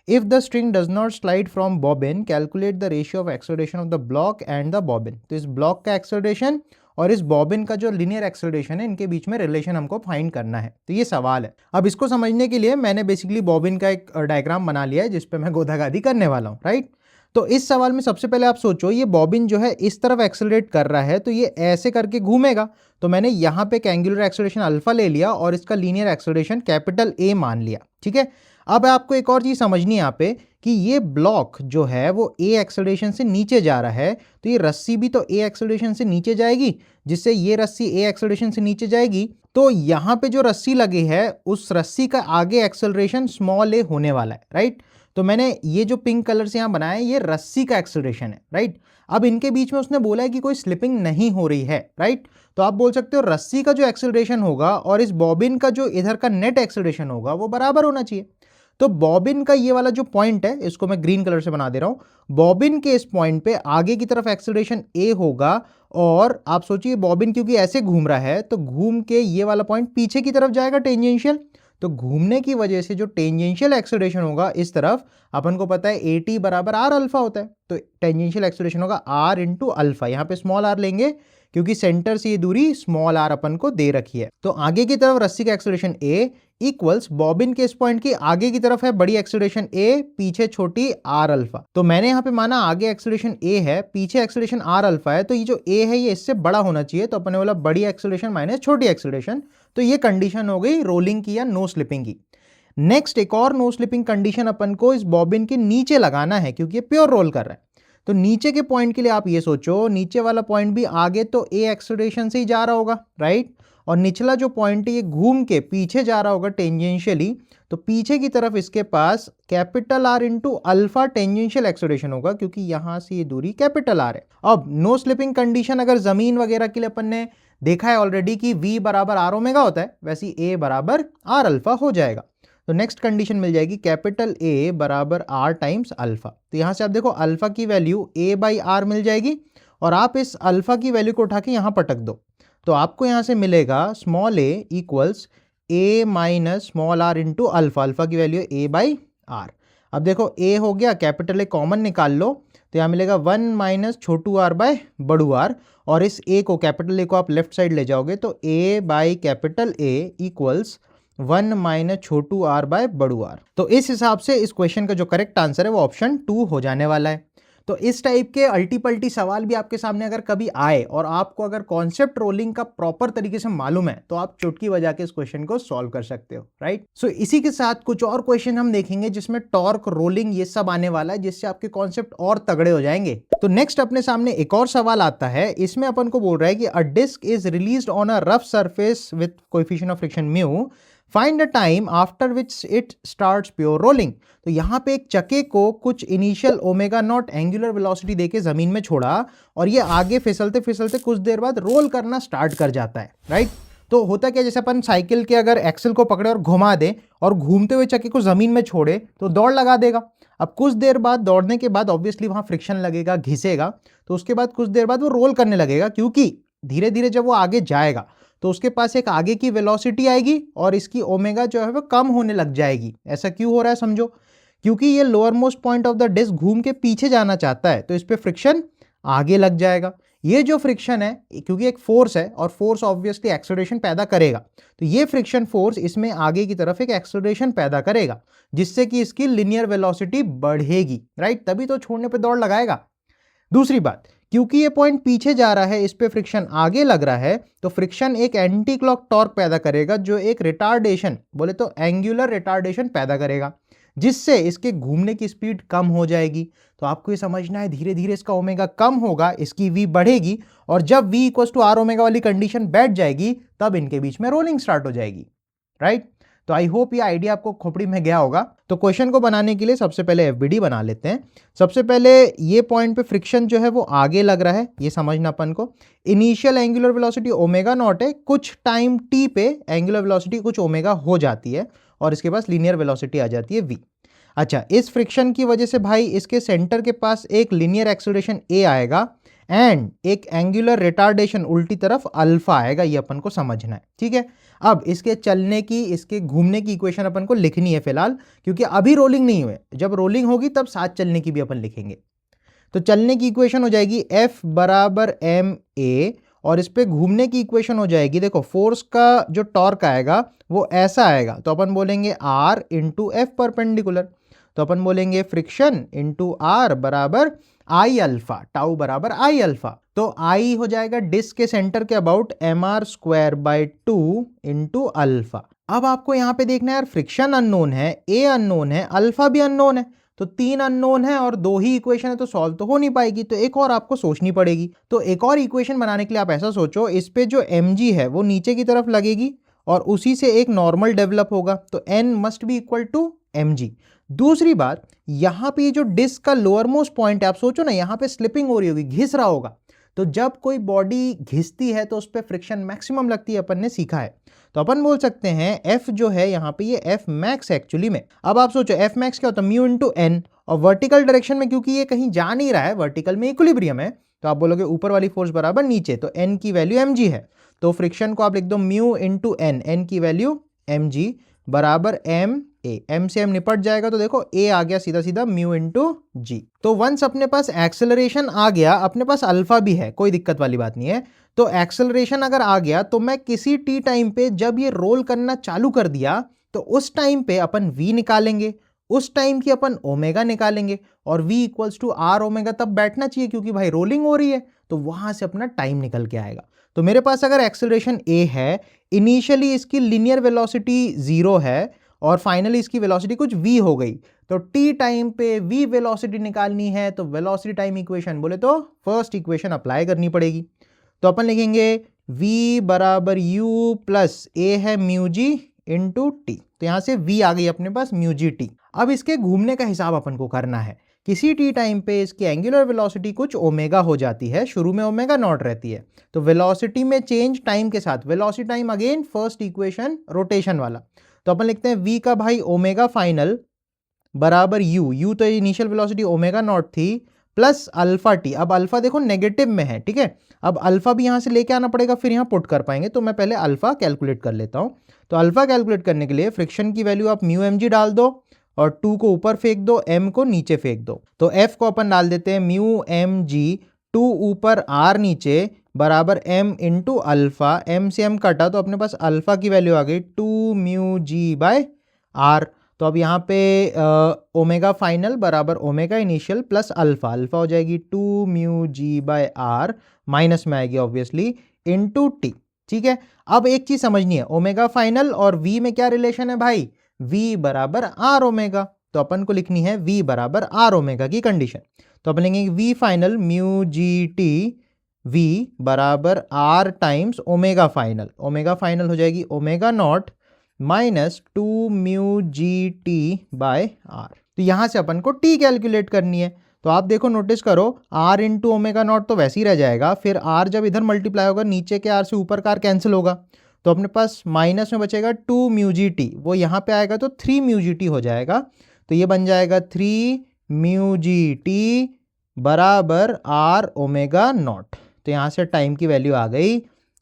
If the string does not slide from bobbin, calculate the ratio of acceleration of the block and the bobbin. तो इस ब्लॉक का एक्सेलरेशन और इस बॉबिन का जो लीनियर एक्सेलरेशन है, इनके बीच में रिलेशन हमको फाइंड करना है। तो ये सवाल है। अब इसको समझने के लिए मैंने बेसिकली बॉबिन का एक डायग्राम बना लिया है जिसपे मैं गोधागाधी करने वाला हूँ, राइट। तो इस सवाल में सबसे पहले आप सोचो, ये बॉबिन जो है इस तरफ एक्सेलरेट कर रहा है, तो ये ऐसे करके घूमेगा, तो मैंने यहाँ पे एक एंगुलर एक्सेलरेशन अल्फा ले लिया और इसका लीनियर एक्सेलरेशन कैपिटल ए मान लिया, ठीक है। अब आपको एक और चीज समझनी है यहाँ पे कि ये ब्लॉक जो है वो ए एक्सेलरेशन से नीचे जा रहा है, तो ये रस्सी भी तो ए एक्सेलरेशन से नीचे जाएगी, जिससे ये रस्सी ए एक्सेलरेशन से नीचे जाएगी, तो यहाँ पे जो रस्सी लगी है उस रस्सी का आगे एक्सेलरेशन स्मॉल ए होने वाला है, राइट। तो मैंने ये जो पिंक कलर से यहाँ बनाया है, ये रस्सी का एक्सेलरेशन है, राइट। अब इनके बीच में उसने बोला है कि कोई स्लिपिंग नहीं हो रही है, राइट। तो आप बोल सकते हो रस्सी का जो एक्सेलरेशन होगा और इस बॉबिन का जो इधर का नेट एक्सेलरेशन होगा वो बराबर होना चाहिए। तो बॉबिन का ये वाला जो पॉइंट है, इसको मैं ग्रीन कलर से बना दे रहा हूं, बॉबिन के इस पॉइंट पे आगे की तरफ एक्सेलरेशन ए होगा, और आप सोचिए बॉबिन क्योंकि ऐसे घूम रहा है तो घूम के ये वाला पॉइंट पीछे की तरफ जाएगा टेंजेंशियल, तो घूमने की वजह से जो टेंजेंशियल एक्सेलरेशन होगा इस तरफ, अपन को पता है AT बराबर आर अल्फा होता है, तो टेंजेंशियल एक्सेलरेशन होगा आर इंटू अल्फा। यहाँ पे स्मॉल आर लेंगे क्योंकि सेंटर से ये दूरी स्मॉल आर अपन को दे रखी है। तो आगे की तरफ रस्सी का एक्सेलरेशन ए इक्वल्स बॉबिन के इस पॉइंट की आगे की तरफ है बड़ी एक्सेलरेशन ए, पीछे छोटी आर अल्फा। तो मैंने यहाँ पे माना आगे एक्सेलरेशन ए है, पीछे एक्सेलरेशन आर अल्फा है, तो ये जो ए है ये इससे बड़ा होना चाहिए, तो अपन ने बोला बड़ी एक्सेलरेशन माइनस छोटी एक्सेलरेशन। तो ये कंडीशन हो गई रोलिंग की या नो स्लिपिंग की। नेक्स्ट एक और नो स्लिपिंग कंडीशन अपन को इस बॉबिन के नीचे लगाना है, क्योंकि ये प्योर रोल कर रहा है। तो नीचे के पॉइंट के लिए आप ये सोचो, नीचे वाला पॉइंट भी आगे तो ए एक्सेलरेशन से ही जा रहा होगा, राइट, और निचला जो पॉइंट है ये घूम के पीछे जा रहा होगा टेंजेंशियली, तो पीछे की तरफ इसके पास capital R into alpha tangential acceleration होगा, क्योंकि यहां से ये दूरी कैपिटल आर है। अब नो स्लिपिंग कंडीशन अगर जमीन वगैरह के लिए अपन ने देखा है ऑलरेडी कि v बराबर आर ओमेगा होता है, वैसे a बराबर आर अल्फा हो जाएगा। तो नेक्स्ट कंडीशन मिल जाएगी कैपिटल A बराबर r टाइम्स अल्फा। तो यहां से आप देखो अल्फा की वैल्यू a बाई आर मिल जाएगी, और आप इस अल्फा की वैल्यू को उठा के यहां पटक दो, तो आपको यहां से मिलेगा small a equals a minus small r into alpha. Alpha की वैल्यू a बाई आर। अब देखो a हो गया, कैपिटल A कॉमन निकाल लो, तो यहाँ मिलेगा 1 माइनस छोटू आर बाय बड़ू आर, और इस a को कैपिटल A को आप लेफ्ट साइड ले जाओगे तो a by capital A equals 1 minus छोटू आर बाय बड़ू आर। तो इस हिसाब से इस क्वेश्चन का जो करेक्ट आंसर है वो ऑप्शन 2 हो जाने वाला है। तो इस टाइप के अल्टी पल्टी सवाल भी आपके सामने अगर कभी आए और आपको अगर कॉन्सेप्ट रोलिंग का प्रॉपर तरीके से मालूम है, तो आप चुटकी बजा के इस क्वेश्चन को सॉल्व कर सकते हो, राइट। सो इसी के साथ कुछ और क्वेश्चन हम देखेंगे जिसमें टॉर्क, रोलिंग ये सब आने वाला है, जिससे आपके कॉन्सेप्ट और तगड़े हो जाएंगे। तो नेक्स्ट अपने सामने एक और सवाल आता है, इसमें अपन को बोल रहा है कि a disc is released on a rough surface with coefficient of friction mu, find the time after which it starts pure rolling. तो यहाँ पे एक चक्के को कुछ initial omega naught angular velocity देके जमीन में छोड़ा, और ये आगे फिसलते फिसलते कुछ देर बाद रोल करना स्टार्ट कर जाता है, राइट। तो होता क्या, जैसे अपन साइकिल के अगर एक्सल को पकड़े और घुमा दे और घूमते हुए चक्के को जमीन में छोड़े तो दौड़ लगा देगा। अब कुछ देर बाद दौड़ने के बाद ऑब्वियसली वहां फ्रिक्शन लगेगा, घिसेगा, तो उसके बाद कुछ देर बाद वो रोल करने लगेगा, क्योंकि धीरे धीरे जब वो आगे जाएगा तो उसके पास एक आगे की वेलोसिटी आएगी और इसकी ओमेगा जो है वो कम होने लग जाएगी। ऐसा क्यों हो रहा है समझो, क्योंकि ये lowermost point of the disc घूम के पीछे जाना चाहता है, तो इस पे फ्रिक्शन आगे लग जाएगा। ये जो फ्रिक्शन है, क्योंकि एक फोर्स है और फोर्स ऑब्वियसली एक्सेलरेशन पैदा करेगा, तो ये फ्रिक्शन फोर्स इसमें आगे की तरफ एक एक्सेलरेशन पैदा करेगा, जिससे कि इसकी लिनियर वेलोसिटी बढ़ेगी, राइट? तभी तो छोड़ने पे दौड़ लगाएगा। दूसरी बात, क्योंकि ये पॉइंट पीछे जा रहा है, इस पे फ्रिक्शन आगे लग रहा है, तो फ्रिक्शन एक एंटी क्लॉक टॉर्क पैदा करेगा, जो एक रिटार्डेशन, बोले तो एंगुलर रिटार्डेशन पैदा करेगा, जिससे इसके घूमने की स्पीड कम हो जाएगी। तो आपको ये समझना है, धीरे धीरे इसका ओमेगा कम होगा, इसकी वी बढ़ेगी, और जब v equal to r omega वाली कंडीशन बैठ जाएगी, तब इनके बीच में रोलिंग स्टार्ट हो जाएगी, राइट? तो आई होप ये आइडिया आपको खोपड़ी में गया होगा। तो क्वेश्चन को बनाने के लिए सबसे पहले एफबीडी बना लेते हैं। सबसे पहले ये पॉइंट पे फ्रिक्शन जो है वो आगे लग रहा है, ये समझना अपन को। Initial angular velocity omega naught है, कुछ टाइम टी पे एंगुलर वेलोसिटी कुछ ओमेगा हो जाती है, और इसके पास लीनियर वेलोसिटी आ जाती है वी। अच्छा, इस फ्रिक्शन की वजह से भाई इसके सेंटर के पास एक लीनियर एक्सेलरेशन ए आएगा, एंड एक एंगुलर रिटार्डेशन उल्टी तरफ अल्फा आएगा, ये अपन को समझना है, ठीक है? अब इसके चलने की, इसके घूमने की इक्वेशन अपन को लिखनी है फिलहाल, क्योंकि अभी रोलिंग नहीं हुए, जब रोलिंग होगी तब साथ चलने की भी अपन लिखेंगे। तो चलने की इक्वेशन हो जाएगी F बराबर एम ए, और इस पे घूमने की इक्वेशन हो जाएगी, देखो फोर्स का जो टॉर्क आएगा वो ऐसा आएगा, तो अपन बोलेंगे R इंटू एफ परपेंडिकुलर, तो अपन बोलेंगे फ्रिक्शन इंटू आर बराबर आई अल्फा, टाउ बराबर आई अल्फा। तो आई हो जाएगा डिस्क के सेंटर के about m r square by 2 into alpha. अब आपको यहां पे देखना है यार, फ्रिक्शन अननोन है, ए अननोन है, अल्फा भी अननोन है, तो 3 अननोन है और 2 ही इक्वेशन है, तो सॉल्व तो हो नहीं पाएगी, तो एक और आपको सोचनी पड़ेगी। तो एक और इक्वेशन बनाने के लिए आप ऐसा सोचो, इस पे जो mg है वो नीचे की तरफ लगेगी, और उसी से एक नॉर्मल डेवलप होगा, तो n must be equal to mg। दूसरी बात, यहां पे जो डिस्क का लोअर मोस्ट पॉइंट है, आप सोचो ना, यहां पे स्लिपिंग हो रही होगी, घिस रहा होगा, तो जब कोई बॉडी घिसती है तो उस पर फ्रिक्शन मैक्सिमम लगती है, अपन ने सीखा है। तो अपन बोल सकते हैं F जो है यहाँ पे, ये F मैक्स एक्चुअली में। अब आप सोचो F मैक्स क्या होता है, म्यू इंटू एन, और वर्टिकल डायरेक्शन में क्योंकि ये कहीं जा नहीं रहा है, वर्टिकल में इक्विलिब्रियम है, तो आप बोलोगे ऊपर वाली फोर्स बराबर नीचे, तो n की वैल्यू mg है, तो फ्रिक्शन को आप लिख दो म्यू इंटू एन, एन की वैल्यू mg बराबर m a, m से m निपट जाएगा, तो देखो a आ गया सीधा सीधा म्यू इंटू जी। तो वंस अपने पास एक्सेलरेशन आ गया, अपने पास अल्फा भी है, कोई दिक्कत वाली बात नहीं है। तो एक्सेलरेशन अगर आ गया, तो मैं किसी टी टाइम पे जब ये रोल करना चालू कर दिया, तो उस टाइम पे अपन v निकालेंगे, उस टाइम की अपन ओमेगा निकालेंगे, और v equals to r omega तब बैठना चाहिए, क्योंकि भाई रोलिंग हो रही है, तो वहां से अपना टाइम निकल के आएगा। तो मेरे पास अगर एक्सेलरेशन a है, इनिशियली इसकी लिनियर वेलोसिटी 0 है, और फाइनली इसकी वेलोसिटी कुछ v हो गई, तो t टाइम पे v वेलोसिटी निकालनी है, तो वेलोसिटी टाइम इक्वेशन बोले तो फर्स्ट इक्वेशन अप्लाई करनी पड़ेगी। तो अपन लिखेंगे v बराबर u प्लस a है म्यू जी इंटू टी, तो यहां से v आ गई अपने पास म्यू जी टी। अब इसके घूमने का हिसाब अपन को करना है, किसी टी टाइम पे इसकी एंगुलर वेलोसिटी कुछ ओमेगा हो जाती है, शुरू में ओमेगा नॉट रहती है, तो वेलोसिटी में चेंज टाइम के साथ, velocity time again first equation rotation वाला, तो अपन लिखते हैं v का भाई ओमेगा फाइनल बराबर u तो इनिशियल वेलोसिटी ओमेगा नॉट थी, प्लस अल्फा टी। अब अल्फा देखो नेगेटिव में है, ठीक है, अब अल्फा भी यहां से लेके आना पड़ेगा, फिर यहां पुट कर पाएंगे, तो मैं पहले अल्फा कैलकुलेट कर लेता हूं। तो अल्फा कैलकुलेट करने के लिए फ्रिक्शन की वैल्यू आप म्यू mg डाल दो, और 2 को ऊपर फेंक दो, m को नीचे फेंक दो, तो f को अपन डाल देते हैं म्यू mg, 2 ऊपर r नीचे बराबर m इंटू अल्फा, m से m कटा, तो अपने पास अल्फा की वैल्यू आ गई 2 म्यू जी बाय आर। तो अब यहाँ पे ओमेगा फाइनल बराबर omega initial plus alpha, alpha हो जाएगी 2 mu g by r, minus में आएगी ऑब्वियसली इंटू टी, ठीक है। अब एक चीज समझनी है, ओमेगा फाइनल और v में क्या रिलेशन है भाई, v बराबर आर ओमेगा, तो अपन को लिखनी है v बराबर आर ओमेगा की कंडीशन। तो अपन लेंगे v final mu g t v बराबर r times omega final, omega final हो जाएगी omega naught minus 2 mu g t by r. तो यहां से अपन को t कैलकुलेट करनी है, तो आप देखो नोटिस करो, r इंटू ओमेगा नॉट तो वैसे ही रह जाएगा, फिर r जब इधर मल्टीप्लाई होगा, नीचे के r से ऊपर का r कैंसिल होगा, तो अपने पास माइनस में बचेगा 2 म्यू जी टी, वो यहाँ पे आएगा तो 3 म्यू जी टी हो जाएगा, तो ये बन जाएगा 3 म्यू जी टी बराबर r ओमेगा नॉट। तो यहाँ से टाइम की वैल्यू आ गई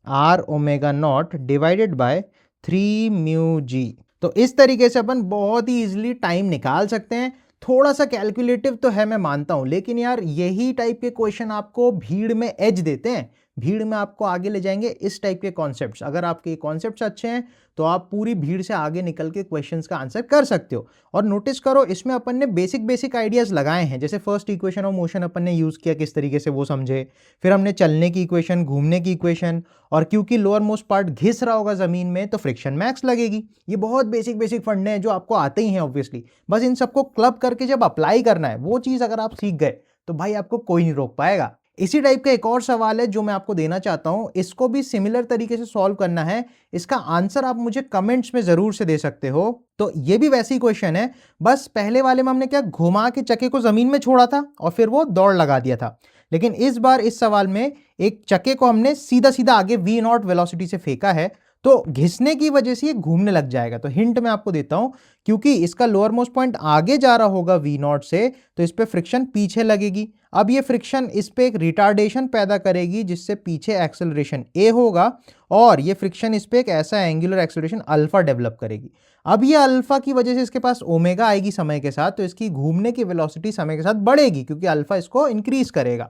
r omega naught divided by 3 mu g. तो इस तरीके से अपन बहुत ही इजीली टाइम निकाल सकते हैं। थोड़ा सा कैलकुलेटिव तो है, मैं मानता हूं, लेकिन यार यही टाइप के क्वेश्चन आपको भीड़ में एज देते हैं, भीड़ में आपको आगे ले जाएंगे। इस टाइप के कॉन्सेप्ट्स, अगर आपके कॉन्सेप्ट्स अच्छे हैं तो आप पूरी भीड़ से आगे निकल के क्वेश्चंस का आंसर कर सकते हो। और नोटिस करो, इसमें अपन ने बेसिक बेसिक आइडियाज लगाए हैं, जैसे फर्स्ट इक्वेशन ऑफ मोशन अपन ने यूज किया किस तरीके से वो समझे, फिर हमने चलने की इक्वेशन, घूमने की इक्वेशन, और क्योंकि लोअर मोस्ट पार्ट घिस रहा होगा जमीन में तो फ्रिक्शन मैक्स लगेगी। ये बहुत बेसिक बेसिक फंडे हैं जो आपको आते ही हैं ऑब्वियसली, बस इन सबको क्लब करके जब अप्लाई करना है, वो चीज अगर आप सीख गए तो भाई आपको कोई नहीं रोक पाएगा। इसी टाइप का एक और सवाल है जो मैं आपको देना चाहता हूं, इसको भी सिमिलर तरीके से सॉल्व करना है। इसका आंसर आप मुझे कमेंट्स में जरूर से दे सकते हो। तो ये भी वैसी क्वेश्चन है, बस पहले वाले में हमने क्या घुमा के चक्के को जमीन में छोड़ा था और फिर वो दौड़ लगा दिया था, लेकिन इस बार इस सवाल में एक चक्के को हमने सीधा सीधा आगे v0 वेलोसिटी से फेंका है, तो घिसने की वजह से ये घूमने लग जाएगा। तो हिंट मैं आपको देता हूं, क्योंकि इसका लोअर मोस्ट पॉइंट आगे जा रहा होगा v0 से, तो इस पे फ्रिक्शन पीछे लगेगी। अब ये फ्रिक्शन इस पे एक रिटार्डेशन पैदा करेगी जिससे पीछे एक्सेलरेशन a होगा, और ये फ्रिक्शन इस पे एक ऐसा एंगुलर एक्सेलरेशन अल्फा डेवलप करेगी। अब ये अल्फा की वजह से इसके पास ओमेगा आएगी समय के साथ, तो इसकी घूमने की वेलोसिटी समय के साथ बढ़ेगी क्योंकि अल्फा इसको इंक्रीज करेगा।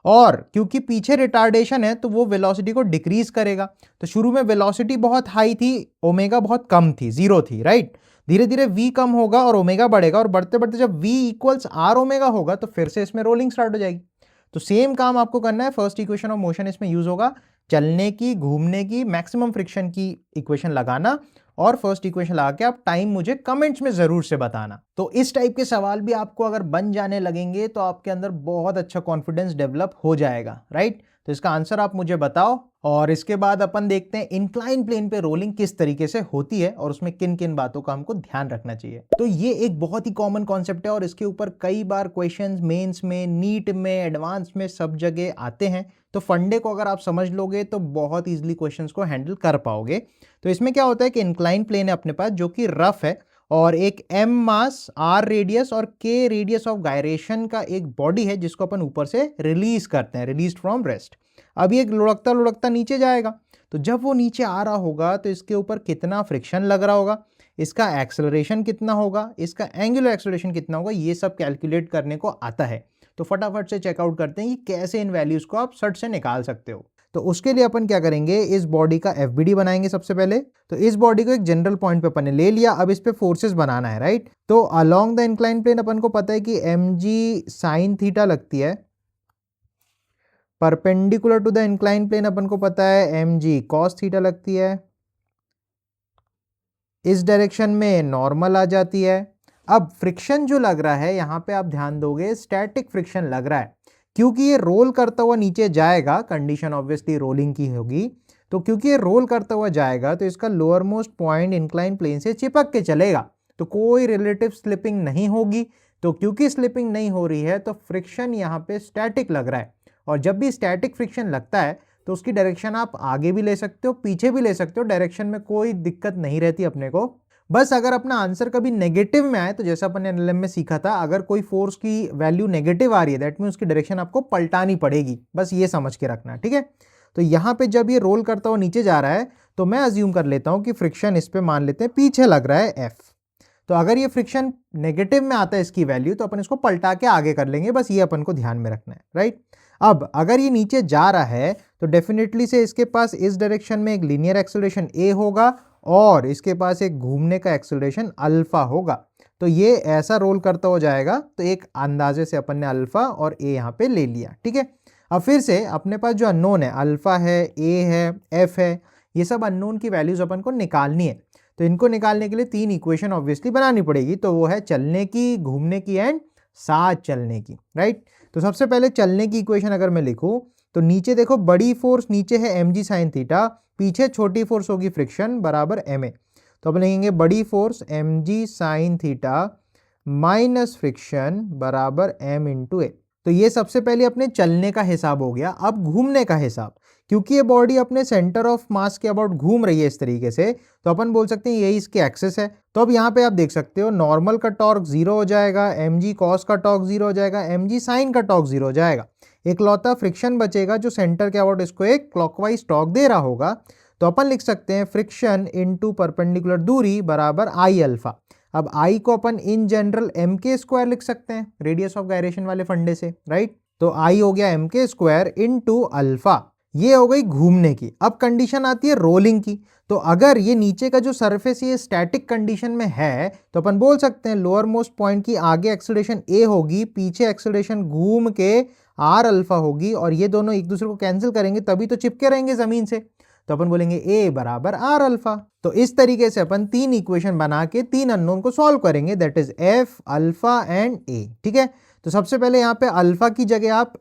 और क्योंकि पीछे रिटार्डेशन है तो वो वेलोसिटी को डिक्रीज करेगा। तो शुरू में वेलोसिटी बहुत हाई थी, ओमेगा बहुत कम थी, जीरो थी, राइट। धीरे धीरे v कम होगा और ओमेगा बढ़ेगा, और बढ़ते बढ़ते जब v इक्वल्स आर ओमेगा होगा तो फिर से इसमें रोलिंग स्टार्ट हो जाएगी। तो सेम काम आपको करना है, फर्स्ट इक्वेशन ऑफ मोशन इसमें यूज होगा, चलने की, घूमने की, मैक्सिमम फ्रिक्शन की इक्वेशन लगाना, और फर्स्ट इक्वेशन लगा के आप टाइम मुझे कमेंट्स में जरूर से बताना। तो इस टाइप के सवाल भी आपको अगर बन जाने लगेंगे तो आपके अंदर बहुत अच्छा कॉन्फिडेंस डेवलप हो जाएगा, राइट। तो इसका आंसर आप मुझे बताओ, और इसके बाद अपन देखते हैं इंक्लाइन प्लेन पे रोलिंग किस तरीके से होती है और उसमें किन किन बातों का हमको ध्यान रखना चाहिए। तो ये एक बहुत ही कॉमन कॉन्सेप्ट है और इसके ऊपर कई बार क्वेश्चंस मेंस में, नीट में, एडवांस में सब जगह आते हैं। तो फंडे को अगर आप समझ लोगे तो बहुत ईजिली क्वेश्चंस को हैंडल कर पाओगे। तो इसमें क्या होता है कि इंक्लाइन प्लेन है अपने पास जो कि रफ है, और एक m मास, r रेडियस और k रेडियस ऑफ गायरेशन का एक बॉडी है जिसको अपन ऊपर से रिलीज करते हैं, रिलीज फ्रॉम रेस्ट। अब ये लुढ़कता लुढ़कता नीचे जाएगा, तो जब वो नीचे आ रहा होगा तो इसके ऊपर कितना फ्रिक्शन लग रहा होगा, इसका एक्सेलरेशन कितना होगा, इसका एंगुलर एक्सेलरेशन कितना होगा, ये सब कैलकुलेट करने को आता है। तो फटाफट से चेकआउट करते हैं कि कैसे इन वैल्यूज को आप सट से निकाल सकते हो। तो उसके लिए अपन क्या करेंगे, इस बॉडी का एफबीडी बनाएंगे सबसे पहले। तो इस बॉडी को एक जनरल पॉइंट पे अपन ने ले लिया, अब इस पे फोर्सेस बनाना है, राइट। तो अलोंग द इंक्लाइन प्लेन अपन को पता है कि mg साइन थीटा लगती है, perpendicular to the incline plane अपन को पता है mg कॉस थीटा लगती है, इस डायरेक्शन में नॉर्मल आ जाती है। अब फ्रिक्शन जो लग रहा है यहाँ पे आप ध्यान दोगे, स्टैटिक फ्रिक्शन लग रहा है क्योंकि ये रोल करता हुआ नीचे जाएगा, कंडीशन ऑब्वियसली रोलिंग की होगी। तो क्योंकि ये रोल करता हुआ जाएगा तो इसका lowermost point incline plane से चिपक के चलेगा, तो कोई रिलेटिव स्लिपिंग नहीं होगी। तो क्योंकि स्लिपिंग नहीं हो रही है तो फ्रिक्शन यहाँ पे स्टैटिक लग रहा है, और जब भी स्टैटिक फ्रिक्शन लगता है तो उसकी डायरेक्शन आप आगे भी ले सकते हो, पीछे भी ले सकते हो, डायरेक्शन में कोई दिक्कत नहीं रहती अपने को। बस अगर अपना आंसर कभी नेगेटिव में आए, तो जैसा अपन ने एनएलएम में सीखा था, अगर कोई फोर्स की वैल्यू नेगेटिव आ रही है दैट मीन उसकी डायरेक्शन आपको पलटानी पड़ेगी, बस ये समझ के रखना, ठीक है। तो यहाँ पे जब ये रोल करता हुआ नीचे जा रहा है तो मैं अज्यूम कर लेता हूँ कि फ्रिक्शन इस पे मान लेते हैं पीछे लग रहा है F। तो अगर ये फ्रिक्शन नेगेटिव में आता है इसकी वैल्यू, तो अपन इसको पलटा के आगे कर लेंगे, बस ये अपन को ध्यान में रखना है, राइट। अब अगर ये नीचे जा रहा है तो डेफिनेटली से इसके पास इस डायरेक्शन में एक लीनियर एक्सेलरेशन a होगा और इसके पास एक घूमने का एक्सेलरेशन अल्फा होगा। तो ये ऐसा रोल करता हो जाएगा, तो एक अंदाजे से अपन ने अल्फा और a यहाँ पे ले लिया, ठीक है। अब फिर से अपने पास जो अननोन है, अल्फा है, a है, f है, ये सब अननोन की वैल्यूज अपन को निकालनी है। तो इनको निकालने के लिए तीन इक्वेशन ऑब्वियसली बनानी पड़ेगी, तो वो है चलने की, घूमने की एंड साथ चलने की, राइट। तो सबसे पहले चलने की इक्वेशन अगर मैं लिखूं तो नीचे देखो, बड़ी फोर्स नीचे है mg साइन थीटा, पीछे छोटी फोर्स होगी फ्रिक्शन बराबर ma। तो अपन लिखेंगे बड़ी force mg sine theta minus friction बराबर m इंटू ए। तो ये सबसे पहले अपने चलने का हिसाब हो गया। अब घूमने का हिसाब, क्योंकि ये बॉडी अपने सेंटर ऑफ मास के अबाउट घूम रही है इस तरीके से, तो अपन बोल सकते हैं यही इसकी एक्सिस है। तो अब यहाँ पे आप देख सकते हो नॉर्मल का टॉर्क जीरो हो जाएगा, mg कॉस का टॉर्क जीरो हो जाएगा, mg साइन का टॉर्क जीरो हो जाएगा। एक लौता फ्रिक्शन बचेगा जो सेंटर के अबाउट इसको एक क्लॉकवाइज टॉर्क दे रहा होगा। तो अपन लिख सकते हैं फ्रिक्शन इनटू परपेंडिकुलर दूरी बराबर आई अल्फा। अब आई को अपन in general M k square लिख सकते हैं रेडियस ऑफ गायरेशन वाले फंडे से, राइट। तो आई हो गया M k square into alpha, ये हो गई घूमने की। अब कंडीशन आती है रोलिंग की। तो अगर ये नीचे का जो सरफेस ये स्टैटिक कंडीशन में है तो अपन बोल सकते हैं लोअर मोस्ट पॉइंट की आगे एक्सेलरेशन ए होगी, पीछे एक्सेलरेशन घूम के आर अल्फा होगी, और ये दोनों एक दूसरे को कैंसिल करेंगे तभी तो चिपके रहेंगे जमीन से। तो अपन बोलेंगे ए बराबर आर अल्फा। तो इस तरीके से अपन 3 इक्वेशन बना के 3 अननोन को सॉल्व करेंगे, that is f, alpha and a. ठीक है, तो सबसे पहले यहाँ पे अल्फा की जगह आप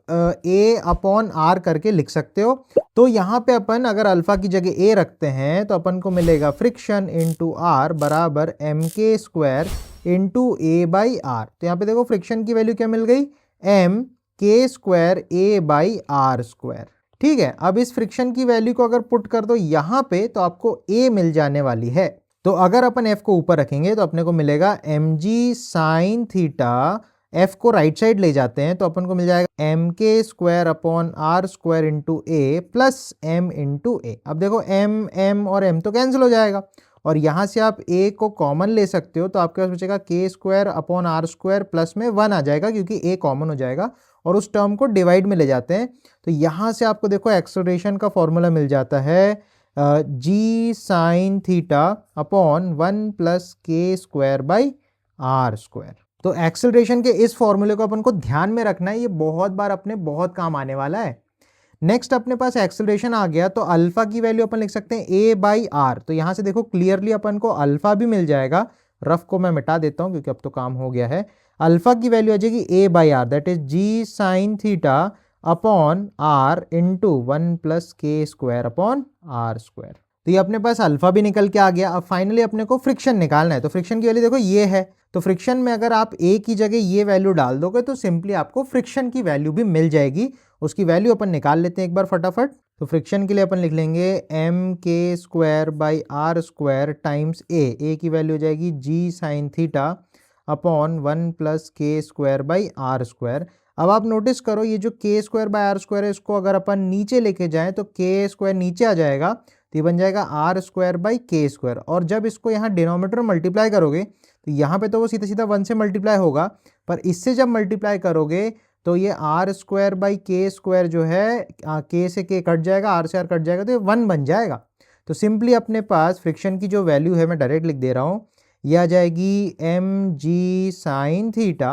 ए अपॉन आर करके लिख सकते हो। तो यहाँ पे अपन अगर अल्फा की जगह ए रखते हैं तो अपन को मिलेगा फ्रिक्शन इंटू आर बराबर m k square into a by r. तो यहाँ पे देखो फ्रिक्शन की वैल्यू क्या मिल गई, m k square a by r square. ठीक है, अब इस फ्रिक्शन की वैल्यू को अगर पुट कर दो यहाँ पे तो आपको ए मिल जाने वाली है। तो अगर अपन एफ को ऊपर रखेंगे तो अपने को मिलेगा m g sine theta, f को राइट साइड ले जाते हैं तो अपन को मिल जाएगा m k square upon r square into a plus m into a. अब देखो एम एम और एम तो कैंसिल हो जाएगा, और यहाँ से आप ए को कॉमन ले सकते हो तो आपके पास बचेगा k square upon r square plus में 1 आ जाएगा क्योंकि ए कॉमन हो जाएगा, और उस टर्म को डिवाइड में ले जाते हैं। तो यहाँ से आपको देखो एक्सेलरेशन का फॉर्मूला मिल जाता है जी sine theta upon 1 plus k square by r square. तो एक्सेलरेशन के इस फॉर्मूले को अपन को ध्यान में रखना है, ये बहुत बार अपने बहुत काम आने वाला है। नेक्स्ट अपने पास एक्सेलरेशन आ गया तो अल्फा की वैल्यू अपन लिख सकते हैं ए बाई आर। तो यहाँ से देखो क्लियरली अपन को अल्फा भी मिल जाएगा, रफ को मैं मिटा देता हूँ क्योंकि अब तो काम हो गया है। अल्फा की वैल्यू आ जाएगी a by r, that is g sine theta upon r into 1 plus k square upon r square. तो ये अपने पास अल्फा भी निकल के आ गया। अब फाइनली अपने को फ्रिक्शन निकालना है, तो फ्रिक्शन की वैल्यू देखो ये है। तो फ्रिक्शन में अगर आप ए की जगह ये वैल्यू डाल दोगे तो सिंपली आपको फ्रिक्शन की वैल्यू भी मिल जाएगी। उसकी वैल्यू अपन निकाल लेते हैं एक बार फटाफट। तो फ्रिक्शन के लिए अपन लिख लेंगे m k square by r square times a की वैल्यू हो जाएगी g sine theta upon 1 plus k square by r square. अब आप नोटिस करो ये जो के स्क्वायर बाय आर स्क्वायर है इसको अगर अपन नीचे लेके जाएं तो के स्क्वायर नीचे आ जाएगा, तो ये बन जाएगा are square by k square. और जब इसको यहाँ डिनोमिनेटर मल्टीप्लाई करोगे तो यहाँ पे तो वो सीधा सीधा 1 से मल्टीप्लाई होगा, पर इससे जब मल्टीप्लाई करोगे तो ये are square by k square जो है के से के कट जाएगा, आर से आर कट जाएगा, तो ये 1 बन जाएगा। तो सिंपली अपने पास फ्रिक्शन की जो वैल्यू है मैं डायरेक्ट लिख दे रहा हूँ, ये आ जाएगी m g sine theta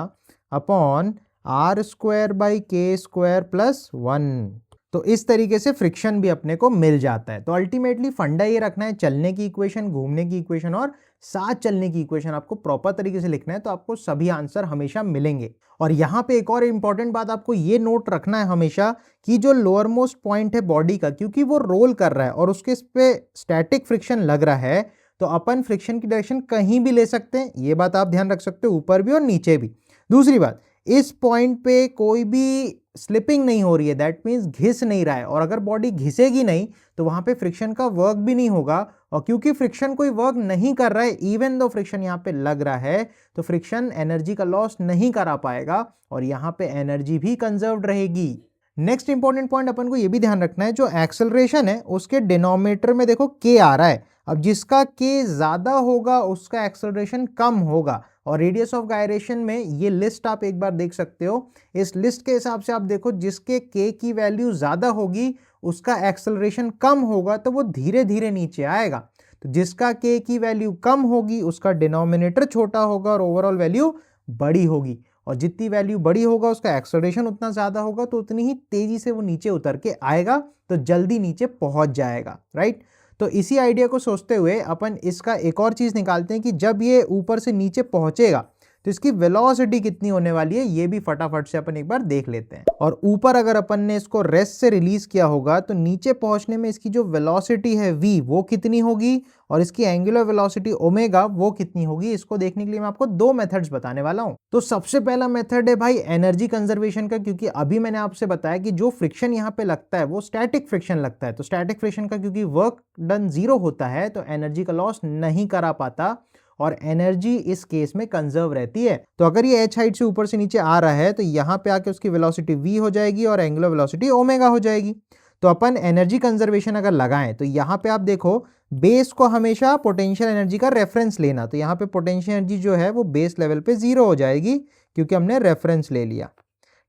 upon r square by k square plus 1। तो इस तरीके से फ्रिक्शन भी अपने को मिल जाता है। तो अल्टीमेटली फंडा ये रखना है, चलने की इक्वेशन, घूमने की इक्वेशन और साथ चलने की इक्वेशन आपको प्रॉपर तरीके से लिखना है, तो आपको सभी आंसर हमेशा मिलेंगे। और यहाँ पे एक और इंपॉर्टेंट बात आपको ये नोट रखना है हमेशा कि जो लोअर मोस्ट पॉइंट है बॉडी का, क्योंकि वो रोल कर रहा है और उसके इस पे स्टैटिक फ्रिक्शन लग रहा है, तो अपन फ्रिक्शन की डायरेक्शन कहीं भी ले सकते हैं, ये बात आप ध्यान रख सकते हो, ऊपर भी और नीचे भी। दूसरी बात, इस पॉइंट पे कोई भी स्लिपिंग नहीं हो रही है, दैट मीन्स घिस नहीं रहा है, और अगर बॉडी घिसेगी नहीं तो वहां पे फ्रिक्शन का वर्क भी नहीं होगा। और क्योंकि फ्रिक्शन कोई वर्क नहीं कर रहा है, इवन दो फ्रिक्शन यहाँ पे लग रहा है, तो फ्रिक्शन एनर्जी का लॉस नहीं करा पाएगा और यहाँ पे एनर्जी भी कंजर्व्ड रहेगी। नेक्स्ट इंपॉर्टेंट पॉइंट अपन को ये भी ध्यान रखना है, जो एक्सेलरेशन है उसके डिनोमिनेटर में देखो के आ रहा है। अब जिसका के ज्यादा होगा उसका एक्सेलरेशन कम होगा, और रेडियस ऑफ गायरेशन में ये लिस्ट आप एक बार देख सकते हो। इस लिस्ट के हिसाब से आप देखो जिसके के की वैल्यू ज्यादा होगी उसका एक्सेलरेशन कम होगा, तो वो धीरे धीरे नीचे आएगा। तो जिसका के की वैल्यू कम होगी उसका डिनोमिनेटर छोटा होगा और ओवरऑल वैल्यू बड़ी होगी, और जितनी वैल्यू बड़ी होगा उसका एक्सेलरेशन उतना ज्यादा होगा, तो उतनी ही तेजी से वो नीचे उतर के आएगा, तो जल्दी नीचे पहुंच जाएगा, राइट। तो इसी आइडिया को सोचते हुए अपन इसका एक और चीज निकालते हैं कि जब ये ऊपर से नीचे पहुंचेगा तो इसकी वेलोसिटी कितनी होने वाली है, ये भी फटाफट से अपन एक बार देख लेते हैं। और ऊपर अगर अपन ने इसको रेस्ट से रिलीज किया होगा तो नीचे पहुंचने में इसकी जो वेलोसिटी है v वो कितनी होगी, और इसकी एंगुलर वेलोसिटी ओमेगा वो कितनी होगी, इसको देखने के लिए मैं आपको 2 मेथड्स बताने वाला हूं। तो सबसे पहला मेथड है भाई एनर्जी कंजर्वेशन का, क्योंकि अभी मैंने आपसे बताया कि जो फ्रिक्शन यहाँ पे लगता है वो स्टैटिक फ्रिक्शन लगता है। तो स्टैटिक फ्रिक्शन का क्योंकि वर्क डन 0 होता है तो एनर्जी का लॉस नहीं करा पाता, और एनर्जी इस केस में कंजर्व रहती है। तो अगर ये h हाइट से ऊपर से नीचे आ रहा है तो यहाँ पे आके उसकी वेलोसिटी v हो जाएगी और एंगुलर वेलोसिटी ओमेगा हो जाएगी। तो अपन एनर्जी कंजर्वेशन अगर लगाएं तो यहाँ पे आप देखो बेस को हमेशा पोटेंशियल एनर्जी का रेफरेंस लेना, तो यहाँ पे पोटेंशियल एनर्जी जो है वो बेस लेवल पे 0 हो जाएगी क्योंकि हमने रेफरेंस ले लिया।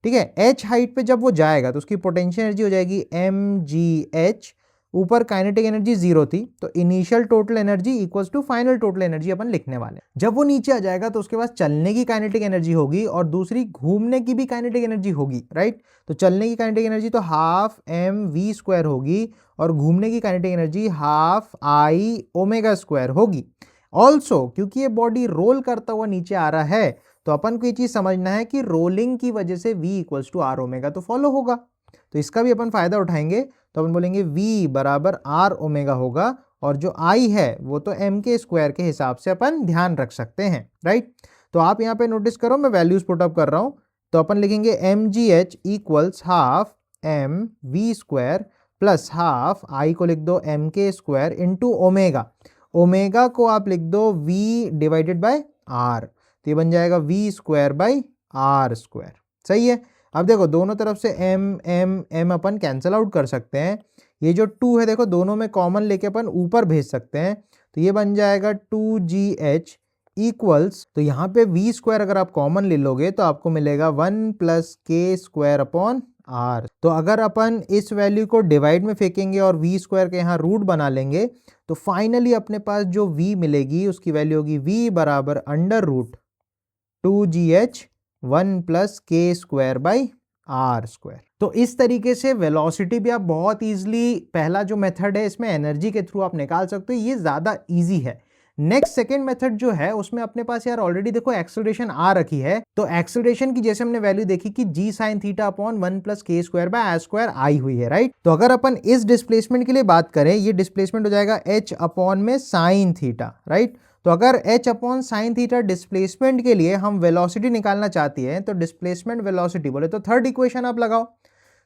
ठीक है, एच हाइट पे जब वो जाएगा तो उसकी पोटेंशियल एनर्जी हो जाएगी mgh, ऊपर काइनेटिक एनर्जी 0 थी, तो initial total energy equals to final total energy अपन लिखने वाले। जब वो नीचे आ जाएगा तो उसके पास चलने की काइनेटिक एनर्जी होगी और दूसरी घूमने की भी काइनेटिक एनर्जी होगी, राइट। तो चलने की काइनेटिक एनर्जी तो हाफ mv² होगी और घूमने की kinetic energy half I omega square होगी। ऑल्सो क्योंकि ये बॉडी रोल करता हुआ नीचे आ रहा है तो अपन को ये चीज समझना है कि रोलिंग की वजह से v equals to r omega तो फॉलो होगा, तो इसका भी अपन फायदा उठाएंगे। तो अपन बोलेंगे v बराबर आर ओमेगा होगा और जो I है वो तो m के स्क्वायर के हिसाब से अपन ध्यान रख सकते हैं, राइट। तो आप यहाँ पे नोटिस करो मैं वैल्यूज पुट अप कर रहा हूँ, तो अपन लिखेंगे mgh equals half m v square plus half I को लिख दो m के स्क्वायर इंटू ओमेगा, ओमेगा को आप लिख दो v डिवाइडेड बाय r, तो ये बन जाएगा v square by r square. सही है। अब देखो दोनों तरफ से m अपन कैंसिल आउट कर सकते हैं, ये जो 2 है देखो दोनों में कॉमन लेके अपन ऊपर भेज सकते हैं, तो ये बन जाएगा 2gh इक्वल्स, तो यहाँ पे v स्क्वायर अगर आप कॉमन ले लोगे तो आपको मिलेगा 1 plus k square upon are. तो अगर अपन इस वैल्यू को डिवाइड में फेंकेंगे और v स्क्वायर के यहाँ रूट बना लेंगे तो फाइनली अपने पास जो v मिलेगी उसकी वैल्यू होगी v बराबर under root 2gh 1 plus k square by r square. तो इस तरीके से वेलोसिटी भी आप बहुत इजीली, पहला जो मेथड है इसमें एनर्जी के थ्रू आप निकाल सकते हो, ये ज्यादा इजी है। नेक्स्ट सेकंड मेथड जो है उसमें अपने पास यार ऑलरेडी देखो एक्सेलरेशन आ रखी है, तो एक्सेलरेशन की जैसे हमने वैल्यू देखी कि g sin theta upon 1 plus k square by are square आई हुई है, राइट। तो अगर अपन इस डिस्प्लेसमेंट के लिए बात करें, ये डिस्प्लेसमेंट हो जाएगा h अपॉन में साइन थीटा, राइट। तो अगर h upon sine theta displacement के लिए हम वेलोसिटी निकालना चाहती है तो डिस्प्लेसमेंट वेलोसिटी बोले तो थर्ड इक्वेशन आप लगाओ,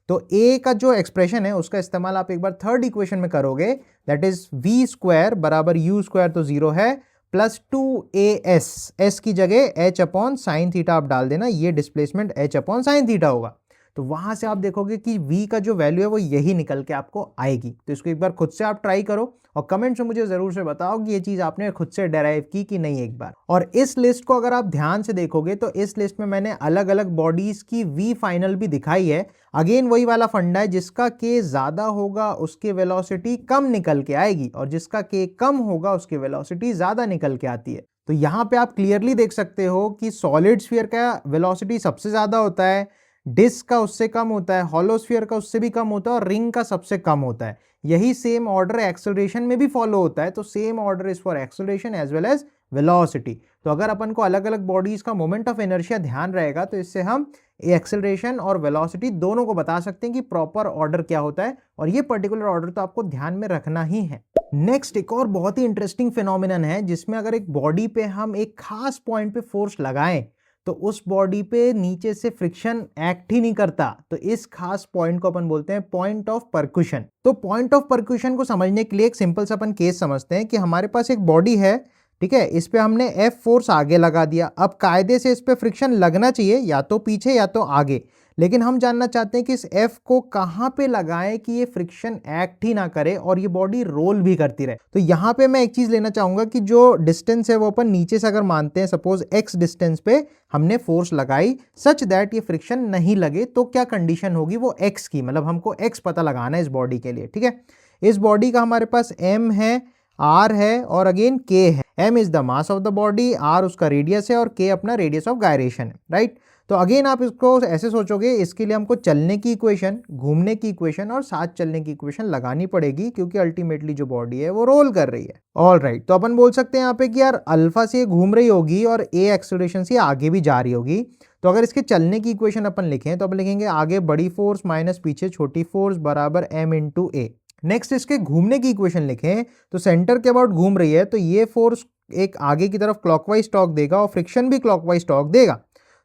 तो a का जो एक्सप्रेशन है उसका इस्तेमाल आप एक बार थर्ड इक्वेशन में करोगे, दैट इज v स्क्वायर बराबर u स्क्वायर तो 0 है प्लस 2as, s की जगह h अपॉन साइन थीटा आप डाल देना, ये displacement h upon sine theta होगा। तो वहां से आप देखोगे कि v का जो वैल्यू है वो यही निकल के आपको आएगी। तो इसको एक बार खुद से आप ट्राई करो और कमेंट्स में मुझे जरूर से बताओ कि ये चीज आपने खुद से डेराइव की कि नहीं एक बार। और इस लिस्ट को अगर आप ध्यान से देखोगे तो इस लिस्ट में मैंने अलग अलग बॉडीज की v फाइनल भी दिखाई है। अगेन वही वाला फंडा है, जिसका k ज्यादा होगा उसके वेलोसिटी कम निकल के आएगी और जिसका k कम होगा उसकी वेलोसिटी ज्यादा निकल के आती है। तो यहाँ पे आप क्लियरली देख सकते हो कि सॉलिड स्फीयर का वेलोसिटी सबसे ज्यादा होता है, डिस्क का उससे कम होता है, हॉलो स्फीयर का उससे भी कम होता है और रिंग का सबसे कम होता है। यही सेम ऑर्डर एक्सेलरेशन में भी फॉलो होता है, तो same order is for acceleration as well as velocity. तो अगर अपन को अलग अलग बॉडीज का मोमेंट ऑफ इनर्शिया ध्यान रहेगा तो इससे हम एक्सेलरेशन और वेलोसिटी दोनों को बता सकते हैं कि प्रॉपर ऑर्डर क्या होता है, और ये पर्टिकुलर ऑर्डर तो आपको ध्यान में रखना ही है। नेक्स्ट एक और बहुत ही इंटरेस्टिंग फिनोमिनन है जिसमें अगर एक बॉडी पे हम एक खास पॉइंट पे फोर्स लगाएं तो उस बॉडी पे नीचे से फ्रिक्शन एक्ट ही नहीं करता, तो इस खास पॉइंट को अपन बोलते हैं पॉइंट ऑफ परक्यूशन। तो पॉइंट ऑफ परक्यूशन को समझने के लिए एक सिंपल सा अपन केस समझते हैं कि हमारे पास एक बॉडी है, ठीक है, इस पे हमने F फोर्स आगे लगा दिया। अब कायदे से इस पे फ्रिक्शन लगना चाहिए या तो पीछे या तो आगे, लेकिन हम जानना चाहते हैं कि इस F को कहां पे लगाएं कि ये फ्रिक्शन एक्ट ही ना करे और ये बॉडी रोल भी करती रहे। तो यहां पे मैं एक चीज लेना चाहूंगा कि जो डिस्टेंस है वो अपन नीचे से अगर मानते हैं, सपोज x डिस्टेंस पे हमने फोर्स लगाई सच दैट ये फ्रिक्शन नहीं लगे, तो क्या कंडीशन होगी वो x की, मतलब हमको x पता लगाना है इस बॉडी के लिए। ठीक है, इस बॉडी का हमारे पास m है, r है और अगेन k है। m is the mass of the body, r उसका रेडियस है और k अपना रेडियस ऑफ गायरेशन है, राइट। तो अगेन आप इसको ऐसे सोचोगे, इसके लिए हमको चलने की इक्वेशन, घूमने की इक्वेशन और साथ चलने की इक्वेशन लगानी पड़ेगी क्योंकि अल्टीमेटली जो बॉडी है वो रोल कर रही है। ऑल राइट, तो अपन बोल सकते हैं यहाँ पे कि यार अल्फा से घूम रही होगी और a एक्सेलरेशन से आगे भी जा रही होगी। तो अगर इसके चलने की इक्वेशन अपन लिखें तो अपन लिखेंगे आगे बड़ी फोर्स माइनस पीछे छोटी फोर्स बराबर m इंटू ए। नेक्स्ट इसके घूमने की इक्वेशन लिखें तो सेंटर के अबाउट घूम रही है तो ये फोर्स एक आगे की तरफ क्लॉकवाइज टॉर्क देगा और फ्रिक्शन भी क्लॉकवाइज टॉर्क देगा।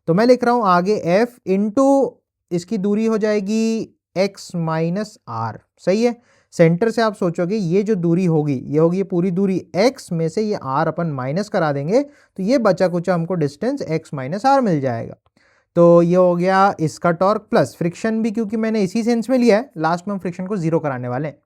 तो मैं लिख रहा हूं आगे F इंटू इसकी दूरी हो जाएगी x माइनस आर। सही है, सेंटर से आप सोचोगे ये जो दूरी होगी ये होगी पूरी दूरी x में से ये r अपन माइनस करा देंगे तो ये बचा कुचा हमको डिस्टेंस x माइनस आर मिल जाएगा। तो ये हो गया इसका टॉर्क प्लस फ्रिक्शन भी, क्योंकि मैंने इसी सेंस में लिया है, लास्ट में हम फ्रिक्शन को जीरो कराने वाले हैं।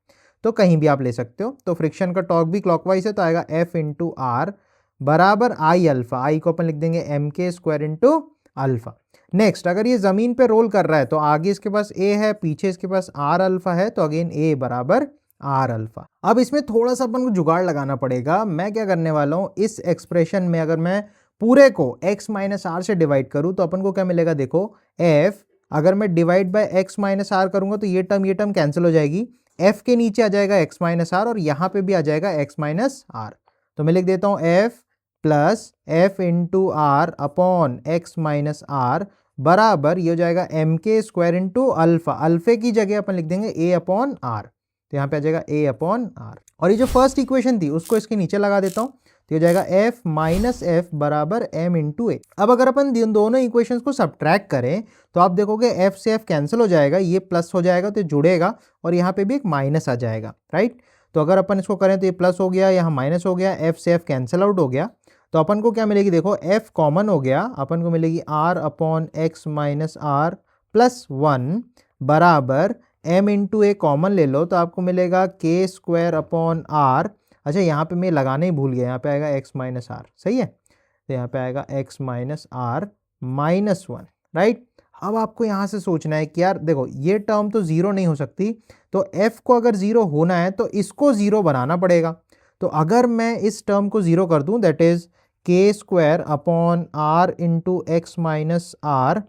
तो कहीं भी आप ले सकते हो। तो फ्रिक्शन का टॉर्क भी क्लॉकवाइज है, तो आएगा F इंटू आर बराबर आई अल्फा, आई को अपन लिख देंगे M k square into alpha. Next, अगर ये जमीन पे रोल कर रहा है तो आगे इसके पास ए है, पीछे इसके पास आर अल्फा है, तो अगेन ए बराबर आर अल्फा। अब इसमें थोड़ा सा अपन को जुगाड़ लगाना पड़ेगा। मैं क्या करने वाला हूं, इस एक्सप्रेशन में अगर मैं पूरे को x माइनस आर से डिवाइड करूं तो अपन को क्या मिलेगा, देखो f अगर मैं divide by x minus r करूंगा तो ये टर्म कैंसिल हो जाएगी, f के नीचे आ जाएगा x माइनस आर और यहाँ पे भी आ जाएगा x माइनस आर। तो मैं लिख देता हूँ f plus f into r upon x minus r बराबर ये हो जाएगा m k square into alpha. अल्फे की जगह अपन लिख देंगे ए अपॉन आर, तो यहाँ पे आ जाएगा ए अपॉन आर। और ये जो फर्स्ट इक्वेशन थी उसको इसके नीचे लगा देता हूँ, तो हो जाएगा एफ माइनस एफ बराबर एम इंटू ए। अब अगर अपन दोनों इक्वेशंस को सब्ट्रैक्ट करें तो आप देखोगे एफ से एफ कैंसिल हो जाएगा, ये प्लस हो जाएगा तो जुड़ेगा और यहाँ पे भी एक माइनस आ जाएगा, राइट। तो अगर अपन इसको करें तो ये प्लस हो गया, यहाँ माइनस हो गया, एफ से एफ कैंसिल आउट हो गया, तो अपन को क्या मिलेगी, देखो f कॉमन हो गया, अपन को मिलेगी r upon x minus r plus 1 बराबर m इंटू ए कॉमन ले लो तो आपको मिलेगा k स्क्वायर अपॉन r। अच्छा यहाँ पे मैं लगाना ही भूल गया, यहाँ पे आएगा x माइनस आर, सही है, तो यहाँ पे आएगा x minus r minus 1, right. अब आपको यहाँ से सोचना है कि यार देखो ये टर्म तो जीरो नहीं हो सकती, तो f को अगर जीरो होना है तो इसको जीरो बनाना पड़ेगा। तो अगर मैं इस टर्म को जीरो कर दूं, that is k square upon r into x minus r,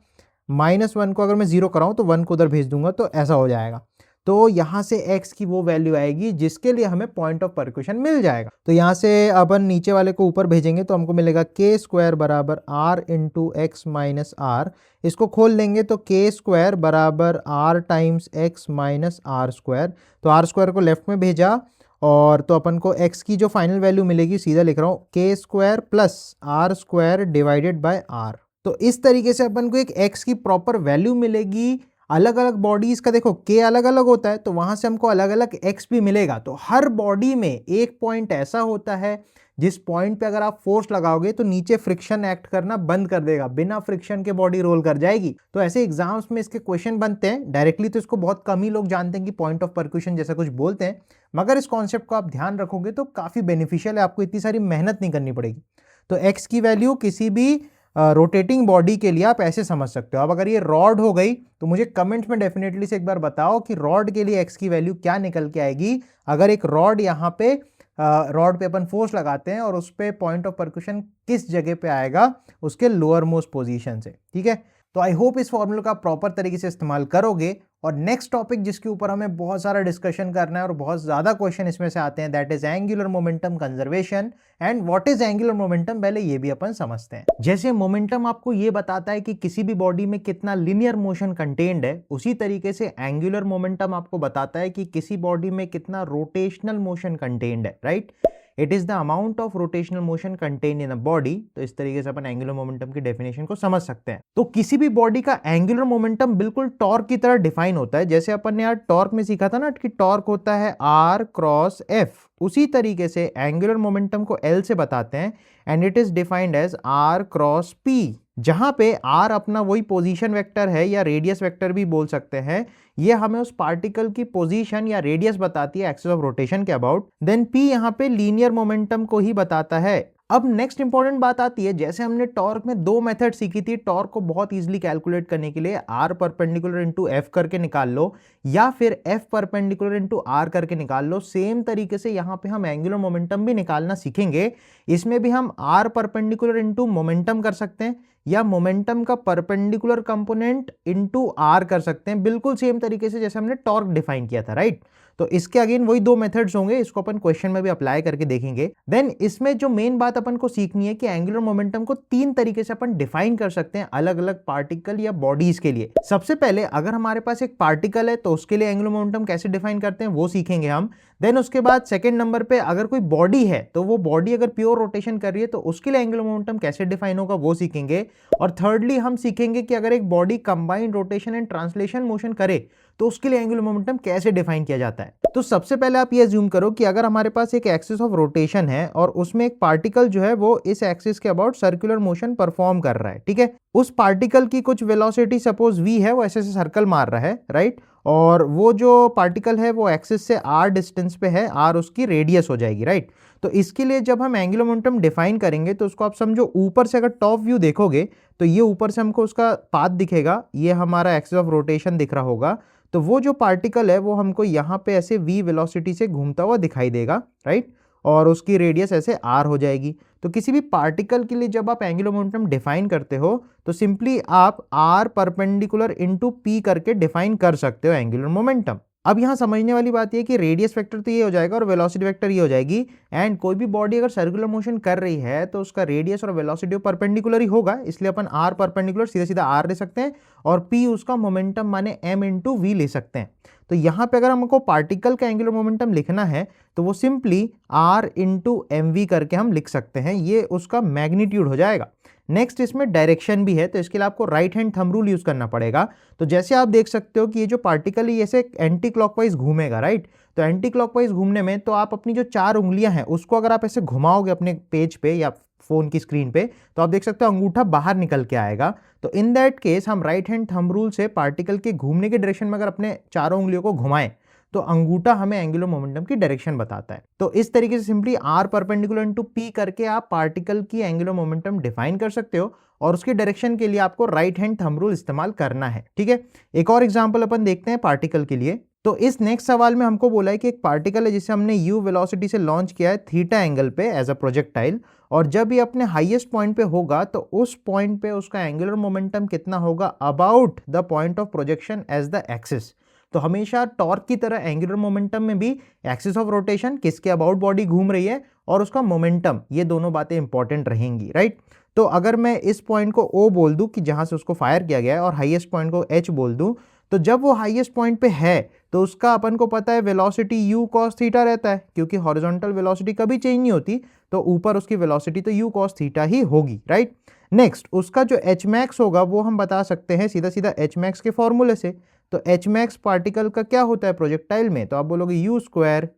minus 1 को अगर मैं जीरो कराऊं तो 1 को उधर भेज दूंगा तो ऐसा हो जाएगा। तो यहाँ से x की वो वैल्यू आएगी जिसके लिए हमें पॉइंट ऑफ परक्यूशन मिल जाएगा। तो यहाँ से अपन नीचे वाले को ऊपर भेजेंगे तो हमको मिलेगा के स्क्वायर बराबर r into x minus r. इसको खोल लेंगे तो के स्क्वायर बराबर r times x minus r square. तो आर स्क्वायर को लेफ्ट में भेजा और तो अपन को x की जो फाइनल वैल्यू मिलेगी, सीधा लिख रहा हूँ, k square plus r square divided by r. तो इस तरीके से अपन को एक x की प्रॉपर वैल्यू मिलेगी। अलग अलग बॉडीज का देखो k अलग अलग होता है तो वहां से हमको अलग अलग x भी मिलेगा। तो हर बॉडी में एक पॉइंट ऐसा होता है जिस पॉइंट पे अगर आप फोर्स लगाओगे तो नीचे फ्रिक्शन एक्ट करना बंद कर देगा, बिना फ्रिक्शन के बॉडी रोल कर जाएगी। तो ऐसे एग्जाम्स में इसके क्वेश्चन बनते हैं डायरेक्टली, तो इसको बहुत कम ही लोग जानते हैं कि पॉइंट ऑफ परक्यूशन जैसा कुछ बोलते हैं, मगर इस कॉन्सेप्ट को आप ध्यान रखोगे तो काफी बेनिफिशियल है, आपको इतनी सारी मेहनत नहीं करनी पड़ेगी। तो एक्स की वैल्यू किसी भी रोटेटिंग बॉडी के लिए आप ऐसे समझ सकते हो। अब अगर ये रॉड हो गई तो मुझे कमेंट्स में डेफिनेटली से एक बार बताओ कि रॉड के लिए एक्स की वैल्यू क्या निकल के आएगी। अगर एक रॉड यहाँ पे रॉड पे अपन फोर्स लगाते हैं और उस पे पॉइंट ऑफ परक्यूशन किस जगह पे आएगा, उसके लोअर मोस्ट पोजीशन से, ठीक है। तो आई होप इस फॉर्मूले का प्रॉपर तरीके से इस्तेमाल करोगे। और नेक्स्ट टॉपिक जिसके ऊपर हमें बहुत सारा डिस्कशन करना है और बहुत ज्यादा क्वेश्चन इसमें से आते हैं, that is angular momentum conservation. And what is angular momentum, पहले ये भी अपन समझते हैं। जैसे मोमेंटम आपको ये बताता है कि किसी भी बॉडी में कितना लिनियर मोशन कंटेन्ड है, उसी तरीके से एंगुलर मोमेंटम आपको बताता है कि किसी बॉडी में कितना रोटेशनल मोशन कंटेन्ड है, right. It is the amount of rotational motion contain in a body. तो इस तरीके से अपन एंगुलर मोमेंटम की डेफिनेशन को समझ सकते हैं। तो किसी भी बॉडी का एंगुलर मोमेंटम बिल्कुल टॉर्क की तरह डिफाइन होता है। जैसे अपन ने यार टॉर्क में सीखा था ना कि टॉर्क होता है आर क्रॉस एफ, उसी तरीके से एंगुलर मोमेंटम को एल से बताते हैं and it is defined as r cross p, जहां पे आर अपना वही पोजीशन वेक्टर है या रेडियस वेक्टर भी बोल सकते हैं। ये हमें उस पार्टिकल की पोजीशन या रेडियस बताती है एक्सिस ऑफ रोटेशन के अबाउट। देन पी यहाँ पे लीनियर मोमेंटम को ही बताता है। अब नेक्स्ट इंपॉर्टेंट बात आती है, जैसे हमने टॉर्क में दो मेथड सीखी थी टॉर्क को बहुत इजीली कैलकुलेट करने के लिए, आर परपेंडिकुलर इनटू एफ करके निकाल लो या फिर एफ परपेंडिकुलर इनटू आर करके निकाल लो। सेम तरीके से यहाँ पे हम एंगुलर मोमेंटम भी निकालना सीखेंगे। इसमें भी हम आर परपेंडिकुलर इनटू मोमेंटम कर सकते हैं या मोमेंटम का परपेंडिकुलर कंपोनेंट इनटू आर कर सकते हैं, बिल्कुल सेम तरीके से जैसे हमने टॉर्क डिफाइन किया था, राइट। तो इसके अगेन वही दो मेथड्स होंगे, इसको अपन क्वेश्चन में भी अप्लाई करके देखेंगे। देन इसमें जो मेन बात अपन को सीखनी है कि एंगुलर मोमेंटम को तीन तरीके से अपन डिफाइन कर सकते हैं अलग अलग पार्टिकल या बॉडीज के लिए। सबसे पहले अगर हमारे पास एक पार्टिकल है तो उसके लिए एंगुलर मोमेंटम कैसे डिफाइन करते हैं वो सीखेंगे हम। देन उसके बाद सेकंड नंबर पे अगर कोई बॉडी है तो वो बॉडी अगर प्योर रोटेशन कर रही है तो उसके लिए एंगुलर मोमेंटम कैसे डिफाइन होगा वो सीखेंगे। और थर्डली हम सीखेंगे कि अगर एक body combined rotation and translation motion करे तो उसके लिए एंगुलर मोमेंटम कैसे डिफाइन किया जाता है। तो सबसे पहले आप ये अज्यूम करो कि अगर हमारे पास एक एक्सिस ऑफ रोटेशन है और उसमें एक पार्टिकल जो है वो इस एक्सिस के अबाउट सर्कुलर मोशन परफॉर्म कर रहा है, ठीक है। उस पार्टिकल की कुछ वेलोसिटी सपोज v है, वो ऐसे सर्कल मार रहा है, राइट। और वो जो पार्टिकल है वो एक्सिस से r डिस्टेंस पे है, r उसकी रेडियस हो जाएगी, राइट। तो इसके लिए जब हम एंगुलर मोमेंटम डिफाइन करेंगे तो उसको आप समझो ऊपर से अगर टॉप व्यू देखोगे तो ये ऊपर से हमको उसका पाथ दिखेगा, ये हमारा एक्सिस ऑफ रोटेशन दिख रहा होगा। तो वो जो पार्टिकल है वो हमको यहाँ पे ऐसे v वेलोसिटी से घूमता हुआ दिखाई देगा, राइट, और उसकी रेडियस ऐसे r हो जाएगी। तो किसी भी पार्टिकल के लिए जब आप एंगुलर मोमेंटम डिफाइन करते हो तो सिंपली आप r परपेंडिकुलर इनटू p करके डिफाइन कर सकते हो एंगुलर मोमेंटम। अब यहाँ समझने वाली बात ये कि रेडियस वेक्टर तो ये हो जाएगा और वेलोसिटी वेक्टर ये हो जाएगी। एंड कोई भी बॉडी अगर सर्कुलर मोशन कर रही है तो उसका रेडियस और वेलोसिटी परपेंडिकुलर ही होगा, इसलिए अपन r परपेंडिकुलर सीधा सीधा r ले सकते हैं और p उसका मोमेंटम माने m इंटू वी ले सकते हैं। तो यहाँ पे अगर हमको पार्टिकल का एंगुलर मोमेंटम लिखना है तो वो simply r into m v करके हम लिख सकते हैं, ये उसका मैग्नीट्यूड हो जाएगा। नेक्स्ट इसमें डायरेक्शन भी है, तो इसके लिए आपको right hand thumb rule use करना पड़ेगा। तो जैसे आप देख सकते हो कि ये जो पार्टिकल है ऐसे एंटी क्लॉकवाइज घूमेगा, राइट। तो एंटी क्लॉकवाइज घूमने में तो आप अपनी जो 4 उंगलियां हैं उसको अगर आप ऐसे घुमाओगे अपने पेज पे या फोन की स्क्रीन पे तो आप देख सकते हो अंगूठा बाहर निकल के आएगा। तो इन दैट केस हम राइट हैंड थंब रूल से पार्टिकल के घूमने के डायरेक्शन में अगर अपने चारों उंगलियों को घुमाएं तो अंगूठा हमें एंगुलर मोमेंटम की डायरेक्शन बताता है। तो इस तरीके से simply r perpendicular into p करके आप पार्टिकल की एंगुलर मोमेंटम डिफाइन कर सकते हो और उसके डायरेक्शन के लिए आपको राइट हैंड थंब रूल इस्तेमाल करना है, ठीक है। एक और एग्जांपल अपन देखते हैं पार्टिकल के लिए। तो इस नेक्स्ट सवाल में हमको बोला है कि एक पार्टिकल है जिसे हमने u वेलोसिटी से लॉन्च किया है थीटा एंगल पे एज अ प्रोजेक्टाइल, और जब ये अपने हाईएस्ट पॉइंट पे होगा तो उस पॉइंट पे उसका एंगुलर मोमेंटम कितना होगा, about the point of projection as the axis. तो हमेशा टॉर्क की तरह एंगुलर मोमेंटम में भी एक्सिस ऑफ रोटेशन, किसके अबाउट बॉडी घूम रही है, और उसका मोमेंटम, ये दोनों बातें इंपॉर्टेंट रहेंगी, राइट। तो अगर मैं इस पॉइंट को O बोल दूं कि जहां से उसको फायर किया गया है और हाईएस्ट पॉइंट को H बोल दूं, तो जब वो हाईएस्ट पॉइंट पे है तो उसका अपन को पता है वेलोसिटी u cos थीटा रहता है, क्योंकि हॉरिजॉन्टल वेलोसिटी कभी चेंज नहीं होती, तो ऊपर उसकी वेलोसिटी तो u cos थीटा ही होगी, राइट। नेक्स्ट उसका जो h max होगा वो हम बता सकते हैं सीधा सीधा h max के फॉर्मूले से। तो h max पार्टिकल का क्या होता है प्रोजेक्टाइल में, तो आप बोलोगे u square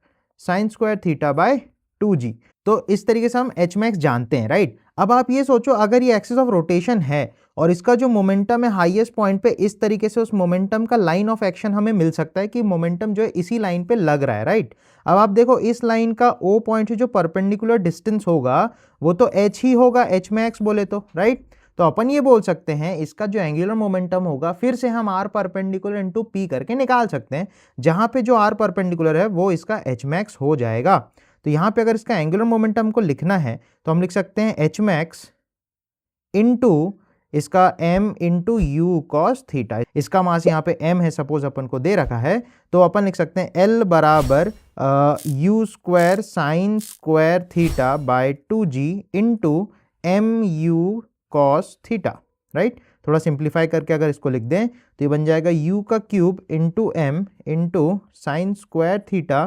sine square theta by 2g। तो इस तरीके से हम h max जानते हैं, राइट। अब आप ये सोचो अगर ये एक्सिस ऑफ रोटेशन है और इसका जो मोमेंटम है हाईएस्ट पॉइंट पे, इस तरीके से उस मोमेंटम का लाइन ऑफ एक्शन हमें मिल सकता है कि मोमेंटम जो है इसी लाइन पे लग रहा है, राइट। अब आप देखो इस लाइन का O पॉइंट से जो परपेंडिकुलर डिस्टेंस होगा वो तो h ही होगा, h max बोले तो, राइट। तो अपन ये बोल सकते हैं इसका जो एंगुलर मोमेंटम होगा फिर से हम r परपेंडिकुलर इनटू p करके निकाल सकते हैं, जहां पे जो r परपेंडिकुलर है वो इसका h max हो जाएगा। तो यहाँ पे अगर इसका एंगुलर मोमेंटम को लिखना है तो हम लिख सकते हैं h max इनटू इसका m into you cos theta. इसका मास यहाँ पे m है, सपोज अपन को दे रखा है, तो अपन लिख सकते हैं L बराबर u square sine square theta by 2g into m u cos theta, right. थोड़ा सिंप्लीफाई करके अगर इसको लिख दें तो ये बन जाएगा u का cube into m into sine square theta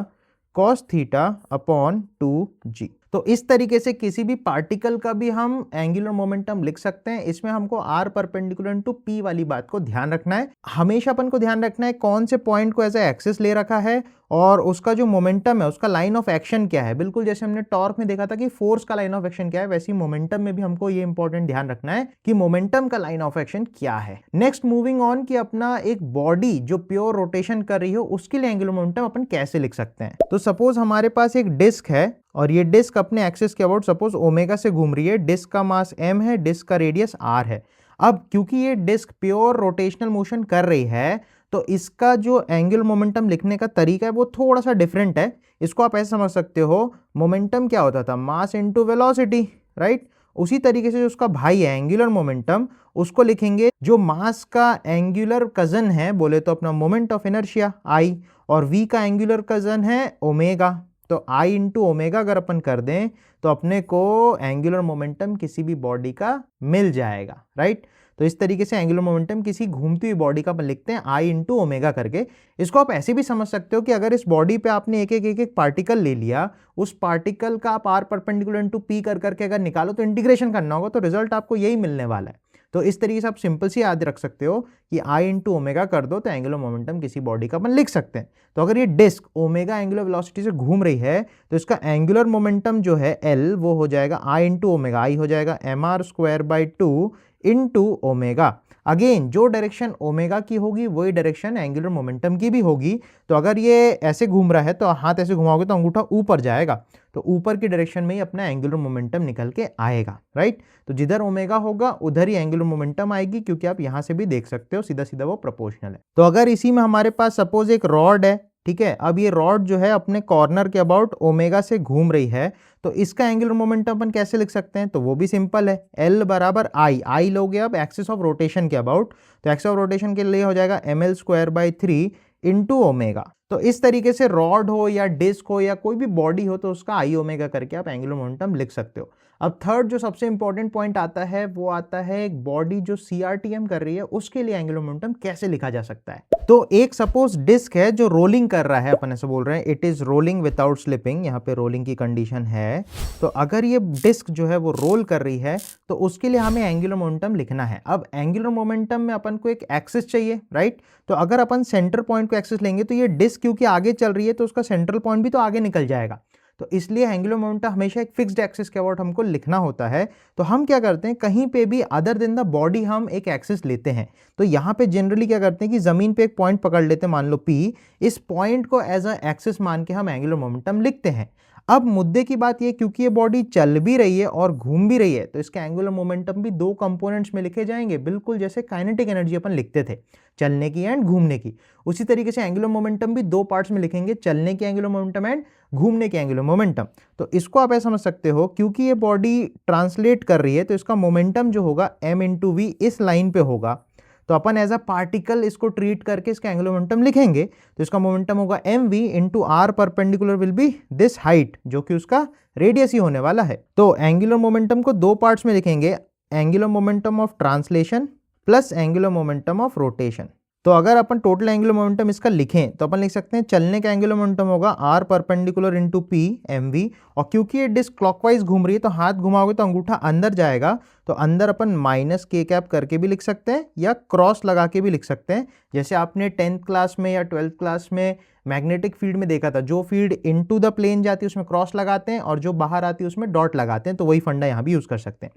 cos theta upon 2g। तो इस तरीके से किसी भी पार्टिकल का भी हम एंगुलर मोमेंटम लिख सकते हैं। इसमें हमको r परपेंडिकुलर टू p वाली बात को ध्यान रखना है। हमेशा अपन को ध्यान रखना है कौन से पॉइंट को एज ए एक्सिस ले रखा है और उसका जो मोमेंटम है उसका लाइन ऑफ एक्शन क्या है। बिल्कुल जैसे हमने टॉर्क में देखा था कि फोर्स का लाइन ऑफ एक्शन क्या है, वैसे ही मोमेंटम में भी हमको ये इंपॉर्टेंट ध्यान रखना है कि मोमेंटम का लाइन ऑफ एक्शन क्या है। नेक्स्ट मूविंग ऑन कि अपना एक बॉडी जो प्योर रोटेशन कर रही हो उसके लिए एंगुलर मोमेंटम अपन कैसे लिख सकते हैं। तो सपोज हमारे पास एक डिस्क है और ये डिस्क अपने एक्सिस के अबाउट सपोज ओमेगा से घूम रही है। डिस्क का मास m है, डिस्क का रेडियस r है। अब क्योंकि ये डिस्क प्योर रोटेशनल मोशन कर रही है तो इसका जो एंगुलर मोमेंटम लिखने का तरीका है वो थोड़ा सा डिफरेंट है। इसको आप ऐसे समझ सकते हो, मोमेंटम क्या होता था, मास इनटू वेलोसिटी, राइट। उसी तरीके से जो उसका भाई है एंगुलर मोमेंटम, उसको लिखेंगे जो मास का एंगुलर कजन है बोले तो अपना मोमेंट ऑफ इनर्शिया I, और v का एंगुलर कजन है ओमेगा। तो I इंटू ओमेगा अगर अपन कर दें तो अपने को एंगुलर मोमेंटम किसी भी बॉडी का मिल जाएगा, राइट। तो इस तरीके से एंगुलर मोमेंटम किसी घूमती हुई बॉडी का अपन लिखते हैं I इंटू ओमेगा करके। इसको आप ऐसे भी समझ सकते हो कि अगर इस बॉडी पे आपने एक एक पार्टिकल ले लिया, उस पार्टिकल का आप r परपेंडिकुलर इनटू p कर करके अगर निकालो तो इंटीग्रेशन करना होगा, तो रिजल्ट आपको यही मिलने वाला है। तो इस तरीके से आप सिंपल सी याद रख सकते हो कि I इंटू ओमेगा कर दो तो एंगुलर मोमेंटम किसी बॉडी का अपन लिख सकते हैं। तो अगर ये डिस्क ओमेगा एंगुलर वेलोसिटी से घूम रही है तो इसका एंगुलर मोमेंटम जो है L वो हो जाएगा I इंटू ओमेगा। I हो जाएगा mr square by 2 into omega. Again जो डायरेक्शन ओमेगा की होगी वही डायरेक्शन एंगुलर मोमेंटम की भी होगी। तो अगर ये ऐसे घूम रहा है तो हाथ ऐसे घुमाओगे तो अंगूठा ऊपर जाएगा, तो ऊपर की डायरेक्शन में ही अपना एंगुलर मोमेंटम निकल के आएगा, राइट। तो जिधर ओमेगा होगा उधर ही एंगुलर मोमेंटम आएगी, क्योंकि आप यहां से भी देख सकते हो सीधा सीधा वो प्रोपोर्शनल है। तो अगर इसी में हमारे पास सपोज एक रॉड है, ठीक है, अब ये रॉड जो है अपने कॉर्नर के अबाउट ओमेगा से घूम रही है, तो इसका एंगुलर मोमेंटम अपन कैसे लिख सकते हैं? तो वो भी सिंपल है, L बराबर आई लोगे अब एक्सिस ऑफ रोटेशन के अबाउट, तो एक्सिस ऑफ रोटेशन के लिए हो जाएगा ml²/3 इंटू ओमेगा। तो इस तरीके से रॉड हो या डिस्क हो या कोई भी बॉडी हो तो उसका आई ओमेगा करके आप एंगुलर मोमेंटम लिख सकते हो। अब थर्ड जो सबसे इंपॉर्टेंट पॉइंट आता है वो आता है एक बॉडी जो CRTM कर रही है उसके लिए एंगुलर मोमेंटम कैसे लिखा जा सकता है। तो एक सपोज डिस्क है जो रोलिंग कर रहा है, अपन ऐसे बोल रहे हैं it is rolling without slipping, यहाँ पे रोलिंग की कंडीशन है। तो अगर ये डिस्क जो है वो रोल कर रही है तो उसके लिए हमें एंगुलर मोमेंटम लिखना है। अब एंगुलर मोमेंटम में अपन को एक एक्सिस चाहिए, राइट। तो अगर अपन सेंटर पॉइंट को एक्सिस लेंगे तो ये डिस्क क्योंकि आगे चल रही है तो उसका सेंट्रल पॉइंट भी तो आगे निकल जाएगा, तो इसलिए एंगुलर मोमेंटम हमेशा एक फिक्स्ड एक्सिस के अबाउट हमको लिखना होता है। तो हम क्या करते हैं, कहीं पे भी अदर देन द बॉडी हम एक एक्सिस लेते हैं। तो यहाँ पे जनरली क्या करते हैं कि जमीन पे एक पॉइंट पकड़ लेते हैं, मान लो P, इस पॉइंट को एज अ एक्सिस मान के हम एंगुलर मोमेंटम लिखते हैं। अब मुद्दे की बात ये, क्योंकि ये बॉडी चल भी रही है और घूम भी रही है तो इसके एंगुलर मोमेंटम भी दो कंपोनेंट्स में लिखे जाएंगे, बिल्कुल जैसे काइनेटिक एनर्जी अपन लिखते थे चलने की एंड घूमने की। उसी तरीके से एंगुलर मोमेंटम भी दो पार्ट्स में लिखेंगे, चलने की एंगुलर मोमेंटम एंड घूमने की एंगुलर मोमेंटम। तो इसको आप ऐसा समझ सकते हो, क्योंकि ये बॉडी ट्रांसलेट कर रही है तो इसका मोमेंटम जो होगा m/v इस लाइन पे होगा। तो अपन एज अ पार्टिकल इसको ट्रीट करके इसका एंगुलर मोमेंटम लिखेंगे, तो इसका मोमेंटम होगा mv into r perpendicular will be this height, जो कि उसका रेडियस ही होने वाला है। तो एंगुलर मोमेंटम को दो पार्ट्स में लिखेंगे, angular momentum of translation plus angular momentum of rotation. तो अगर अपन टोटल एंगुलर मोमेंटम इसका लिखें तो अपन लिख सकते हैं चलने का एंगुलर मोमेंटम होगा r perpendicular into p mv, और क्योंकि ये डिस्क क्लॉकवाइज घूम रही है तो हाथ घुमाओगे तो अंगूठा अंदर जाएगा, तो अंदर अपन -k करके भी लिख सकते हैं या क्रॉस लगा के भी लिख सकते हैं। जैसे आपने 10th क्लास में या 12th क्लास में मैग्नेटिक फील्ड में देखा था, जो फील्ड इनटू द प्लेन जाती है उसमें क्रॉस लगाते हैं और जो बाहर आती है उसमें डॉट लगाते हैं, तो वही फंडा यहाँ भी यूज कर सकते हैं।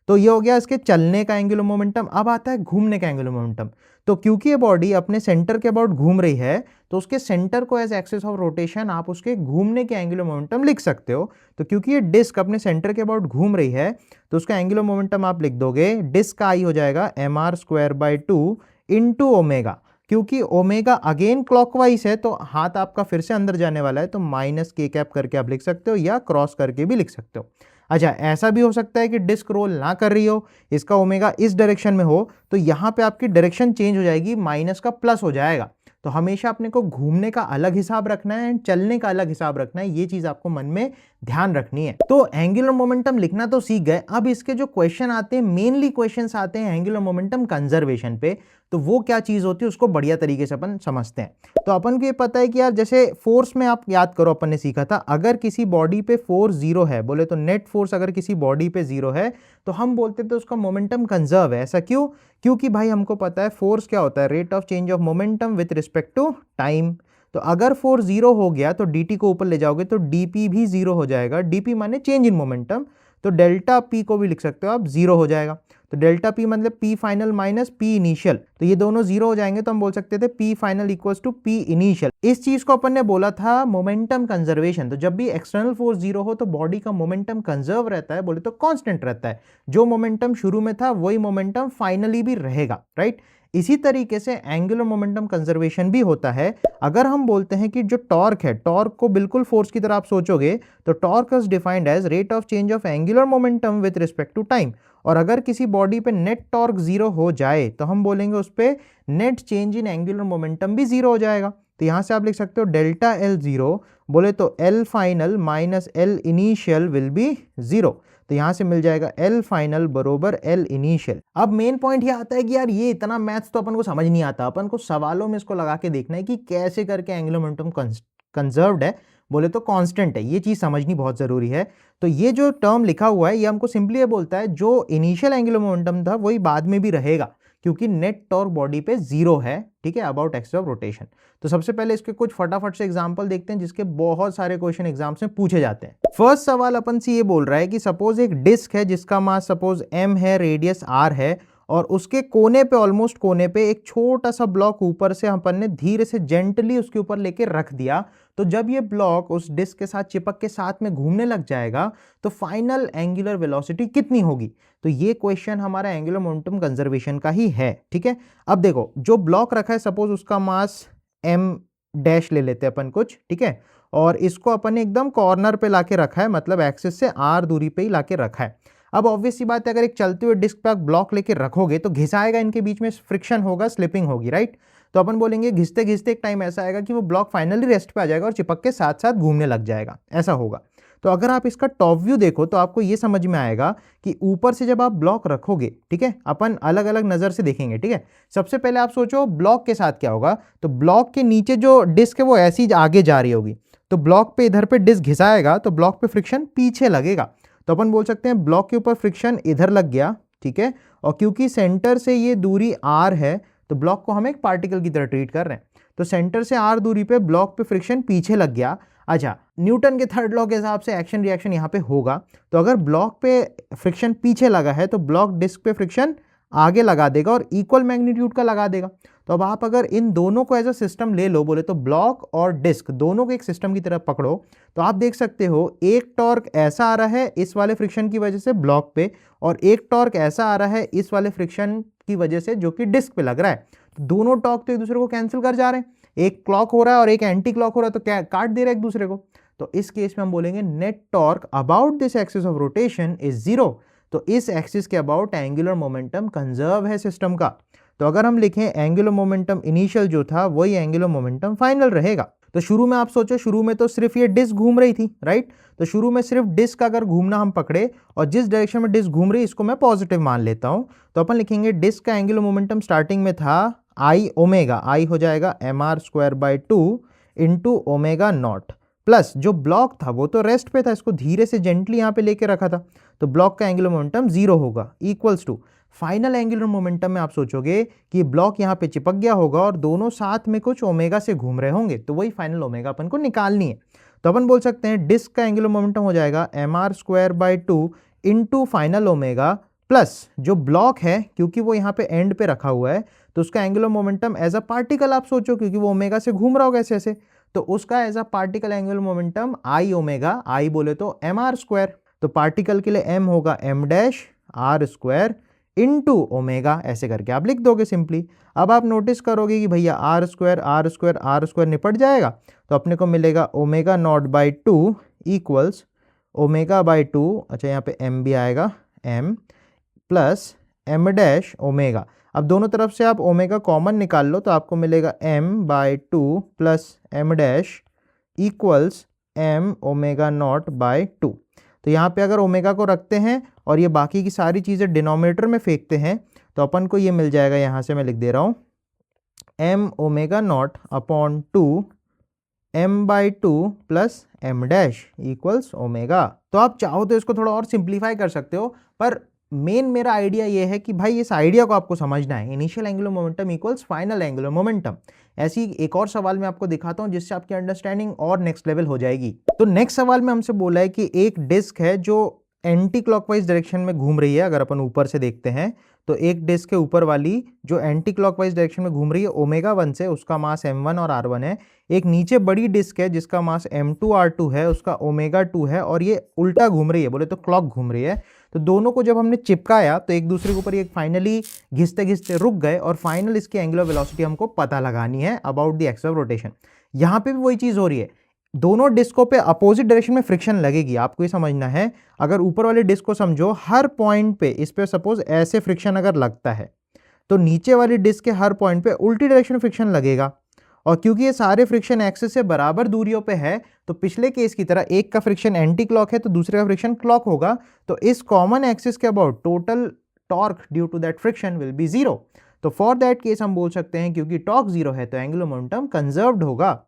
तो ये हो गया इसके चलने का एंगुलर मोमेंटम। अब आता है घूमने का एंगुलर मोमेंटम। तो क्योंकि ये बॉडी अपने सेंटर के अबाउट घूम रही है तो उसके सेंटर को एज एक्सिस ऑफ रोटेशन आप उसके घूमने के एंगुलर मोमेंटम लिख सकते हो। तो क्योंकि ये डिस्क अपने सेंटर के अबाउट घूम रही है तो उसका एंगुलर मोमेंटम आप लिख दोगे, डिस्क का आई हो जाएगा mr²/2 इंटू ओमेगा। क्योंकि ओमेगा अगेन क्लॉकवाइज है तो हाथ आपका फिर से अंदर जाने वाला है, तो -k करके आप लिख सकते हो या क्रॉस करके भी लिख सकते हो। अच्छा, ऐसा भी हो सकता है कि डिस्क रोल ना कर रही हो, इसका ओमेगा इस डायरेक्शन में हो, तो यहाँ पे आपकी डायरेक्शन चेंज हो जाएगी, माइनस का प्लस हो जाएगा। तो हमेशा अपने को घूमने का अलग हिसाब रखना है एंड चलने का अलग हिसाब रखना है, ये चीज आपको मन में ध्यान रखनी है। तो एंगुलर मोमेंटम लिखना तो सीख गए, अब इसके जो क्वेश्चन आते हैं, मेनली क्वेश्चंस आते हैं एंगुलर मोमेंटम कंजर्वेशन पे। तो वो क्या चीज होती है उसको बढ़िया तरीके से अपन समझते हैं। तो अपन को ये पता है कि यार जैसे फोर्स में आप याद करो, अपन ने सीखा था अगर किसी बॉडी पे फोर्स 0 है, बोले तो नेट फोर्स अगर किसी बॉडी पे 0 है तो हम बोलते थे उसका मोमेंटम कंजर्व है। ऐसा क्यों? क्योंकि भाई हमको पता है फोर्स क्या होता है, rate of change of momentum with respect to time. तो अगर फोर्स 0 हो गया तो dt को ऊपर ले जाओगे तो dp भी 0 हो जाएगा, dp माने चेंज इन मोमेंटम, तो डेल्टा p को भी लिख सकते हो आप 0 हो जाएगा। तो डेल्टा p मतलब p final minus p initial, तो ये दोनों 0 हो जाएंगे तो हम बोल सकते थे p final equals to p initial. इस चीज को अपन ने बोला था मोमेंटम कंजर्वेशन। तो जब भी एक्सटर्नल फोर्स 0 हो तो बॉडी का मोमेंटम कंजर्व रहता है, बोले तो कांस्टेंट रहता है, जो मोमेंटम शुरू में था वही मोमेंटम फाइनली भी रहेगा, राइट। इसी तरीके से एंगुलर मोमेंटम कंजर्वेशन भी होता है। अगर हम बोलते हैं कि जो टॉर्क है, टॉर्क को बिल्कुल फोर्स की तरह आप सोचोगे तो torque is defined as rate of change of angular momentum with respect to time. और अगर किसी बॉडी पे नेट टॉर्क 0 हो जाए तो हम बोलेंगे उस पे net change in angular momentum भी 0 हो जाएगा। तो यहां से आप लिख सकते हो डेल्टा L 0, बोले तो L final minus L initial will be 0। तो यहां से मिल जाएगा L फाइनल बरोबर L इनिशियल। अब मेन पॉइंट ये आता है कि यार ये इतना मैथ्स तो अपन को समझ नहीं आता, अपन को सवालों में इसको लगा के देखना है कि कैसे करके एंगुलर मोमेंटम कंजर्व्ड है, बोले तो कांस्टेंट है, ये चीज समझनी बहुत जरूरी है। तो ये जो टर्म लिखा हुआ है ये हमको सिंपली ये बोलता है जो इनिशियल एंगुलर मोमेंटम था वही बाद में भी रहेगा, क्योंकि नेट टॉर्क बॉडी पे 0 है, ठीक है, अबाउट एक्सिस ऑफ रोटेशन। तो सबसे पहले इसके कुछ फटाफट से एग्जांपल देखते हैं जिसके बहुत सारे क्वेश्चन एग्जाम्स में पूछे जाते हैं। फर्स्ट सवाल अपन से ये बोल रहा है कि सपोज एक डिस्क है जिसका मास सपोज m है, रेडियस r है, और उसके कोने पे, ऑलमोस्ट कोने पे एक छोटा सा ब्लॉक ऊपर से अपन ने धीरे से जेंटली उसके ऊपर लेके रख दिया। तो जब ये ब्लॉक उस डिस्क के साथ चिपक के साथ में घूमने लग जाएगा तो फाइनल एंगुलर वेलोसिटी कितनी होगी? तो ये क्वेश्चन हमारा एंगुलर मोमेंटम कंजर्वेशन का ही है, ठीक है। अब देखो, जो ब्लॉक रखा है, सपोज उसका मास m डैश ले लेते हैं अपन कुछ, ठीक है, और इसको अपन ने एकदम कॉर्नर पे लाके रखा है, मतलब एक्सिस से r दूरी पे ही लाके रखा है। अब ऑब्वियस सी बात है, अगर एक चलते हुए डिस्क पे आप ब्लॉक लेके रखोगे तो घिसाएगा, इनके बीच में फ्रिक्शन होगा, स्लिपिंग होगी, राइट। तो अपन बोलेंगे घिसते घिसते एक टाइम ऐसा आएगा कि वो ब्लॉक फाइनली रेस्ट पे आ जाएगा और चिपक के साथ साथ घूमने लग जाएगा, ऐसा होगा। तो अगर आप इसका टॉप व्यू देखो तो आपको ये समझ में आएगा कि ऊपर से जब आप ब्लॉक रखोगे, ठीक है, अपन अलग अलग नजर से देखेंगे, ठीक है। सबसे पहले आप सोचो ब्लॉक के साथ क्या होगा। तो ब्लॉक के नीचे जो डिस्क है वो ऐसी आगे जा रही होगी, तो ब्लॉक पे इधर पे डिस्क घिसाएगा तो ब्लॉक पे फ्रिक्शन पीछे लगेगा। तो अपन बोल सकते हैं ब्लॉक के ऊपर फ्रिक्शन इधर लग गया, ठीक है, और क्योंकि सेंटर से ये दूरी r है तो ब्लॉक को हम एक पार्टिकल की तरह ट्रीट कर रहे हैं। तो सेंटर से r दूरी पे ब्लॉक पे फ्रिक्शन पीछे लग गया। अच्छा, न्यूटन के थर्ड लॉ के हिसाब से एक्शन रिएक्शन यहाँ पे होगा। तो अगर ब्लॉक पे फ्रिक्शन पीछे लगा है तो ब्लॉक डिस्क पे फ्रिक्शन आगे लगा देगा और इक्वल मैग्नीट्यूड का लगा देगा। तो अब आप अगर इन दोनों को एज अ सिस्टम ले लो, बोले तो ब्लॉक और डिस्क दोनों को एक सिस्टम की तरह पकड़ो, तो आप देख सकते हो एक टॉर्क ऐसा आ रहा है इस वाले फ्रिक्शन की वजह से ब्लॉक पे, और एक टॉर्क ऐसा आ रहा है इस वाले फ्रिक्शन की वजह से जो कि डिस्क पे लग रहा है। तो दोनों टॉर्क तो एक दूसरे को कैंसिल कर जा रहे हैं, एक क्लॉक हो रहा है और एक एंटी क्लॉक हो रहा है, तो क्या काट दे रहा है एक दूसरे को। तो इस केस में हम बोलेंगे net torque about this axis of rotation is zero. तो इस एक्सिस के अबाउट एंगुलर मोमेंटम कंजर्व है सिस्टम का। तो अगर हम लिखें एंगुलर मोमेंटम इनिशियल जो था वही एंगुलर मोमेंटम फाइनल रहेगा। तो शुरू में आप सोचो, शुरू में तो सिर्फ ये डिस्क घूम रही थी, राइट। तो शुरू में सिर्फ डिस्क अगर घूमना हम पकड़े और जिस डायरेक्शन में डिस्क घूम रही इसको मैं पॉजिटिव मान लेता हूं, तो अपन लिखेंगे डिस्क का एंगुलर मोमेंटम स्टार्टिंग में था आई ओमेगा, आई हो जाएगा mr²/2 into omega naught, plus जो ब्लॉक था वो तो रेस्ट पे था, इसको धीरे से जेंटली यहाँ पे लेके रखा था, तो ब्लॉक का एंगुलर मोमेंटम 0 होगा, equals to final angular momentum में आप सोचोगे कि ब्लॉक यहाँ पे चिपक गया होगा और दोनों साथ में कुछ ओमेगा से घूम रहे होंगे, तो वही फाइनल ओमेगा अपन को निकालनी है। तो अपन बोल सकते हैं डिस्क का एंगुलर मोमेंटम हो जाएगा mr²/2 into final omega, plus जो ब्लॉक है क्योंकि वो यहाँ पे एंड पे रखा हुआ है तो उसका angular momentum as a particle आप सोचो, क्योंकि वो ओमेगा से घूम रहा होगा ऐसे ऐसे, तो उसका as a particle angular momentum I omega, I बोले तो mr², तो पार्टिकल के लिए m होगा m' r² इंटू ओमेगा, ऐसे करके आप लिख दोगे सिंपली। अब आप नोटिस करोगे कि भैया r² निपट जाएगा, तो अपने को मिलेगा omega naught by 2 equals omega by 2, अच्छा यहाँ पे m भी आएगा, m प्लस m' ओमेगा। अब दोनों तरफ से आप ओमेगा कॉमन निकाल लो तो आपको मिलेगा m/2 plus m' equals m omega naught by 2। तो यहाँ पे अगर ओमेगा को रखते हैं और ये बाकी की सारी चीज़ें डिनोमिनेटर में फेंकते हैं तो अपन को ये मिल जाएगा, यहाँ से मैं लिख दे रहा हूँ m omega naught upon 2 m/2 plus m' equals omega. तो आप चाहो तो इसको थोड़ा और सिंप्लीफाई कर सकते हो, पर मेन मेरा आइडिया ये है कि भाई इस आइडिया को आपको समझना है, initial angular momentum equals final angular momentum. ऐसी एक और सवाल मैं आपको दिखाता हूं जिससे आपकी अंडरस्टैंडिंग और नेक्स्ट लेवल हो जाएगी। तो नेक्स्ट सवाल में हमसे बोला है कि एक डिस्क है जो एंटी क्लॉकवाइज डायरेक्शन में घूम रही है। अगर अपन ऊपर से देखते हैं तो एक डिस्क के ऊपर वाली जो एंटी क्लॉकवाइज डायरेक्शन में घूम रही है ओमेगा 1 से, उसका मास m1 और r1 है। एक नीचे बड़ी डिस्क है जिसका मास m2 r2 है, उसका ओमेगा 2 है, और ये उल्टा घूम रही है, बोले तो क्लॉक घूम रही है। तो दोनों को जब हमने चिपकाया तो एक दूसरे के ऊपर ये फाइनली घिसते घिसते रुक गए, और फाइनल इसकी एंगुलर वेलोसिटी हमको पता लगानी है about the axis of rotation. यहाँ पे भी वही चीज हो रही है, दोनों डिस्कों पे अपोजिट डायरेक्शन में फ्रिक्शन लगेगी, आपको ये समझना है। अगर ऊपर वाले डिस्क को समझो, हर पॉइंट पे इस पे सपोज ऐसे फ्रिक्शन अगर लगता है तो नीचे वाली डिस्क के हर पॉइंट पे उल्टी डायरेक्शन में फ्रिक्शन लगेगा, और क्योंकि ये सारे फ्रिक्शन एक्सिस से बराबर दूरियों पे है तो पिछले केस की तरह एक का फ्रिक्शन एंटी क्लॉक है तो दूसरे का फ्रिक्शन क्लॉक होगा, तो इस कॉमन एक्सिस के about total torque due to that friction will be zero. तो फॉर दैट केस हम बोल सकते हैं क्योंकि टॉर्क जीरो है तो एंगुलर मोमेंटम कंजर्व्ड होगा।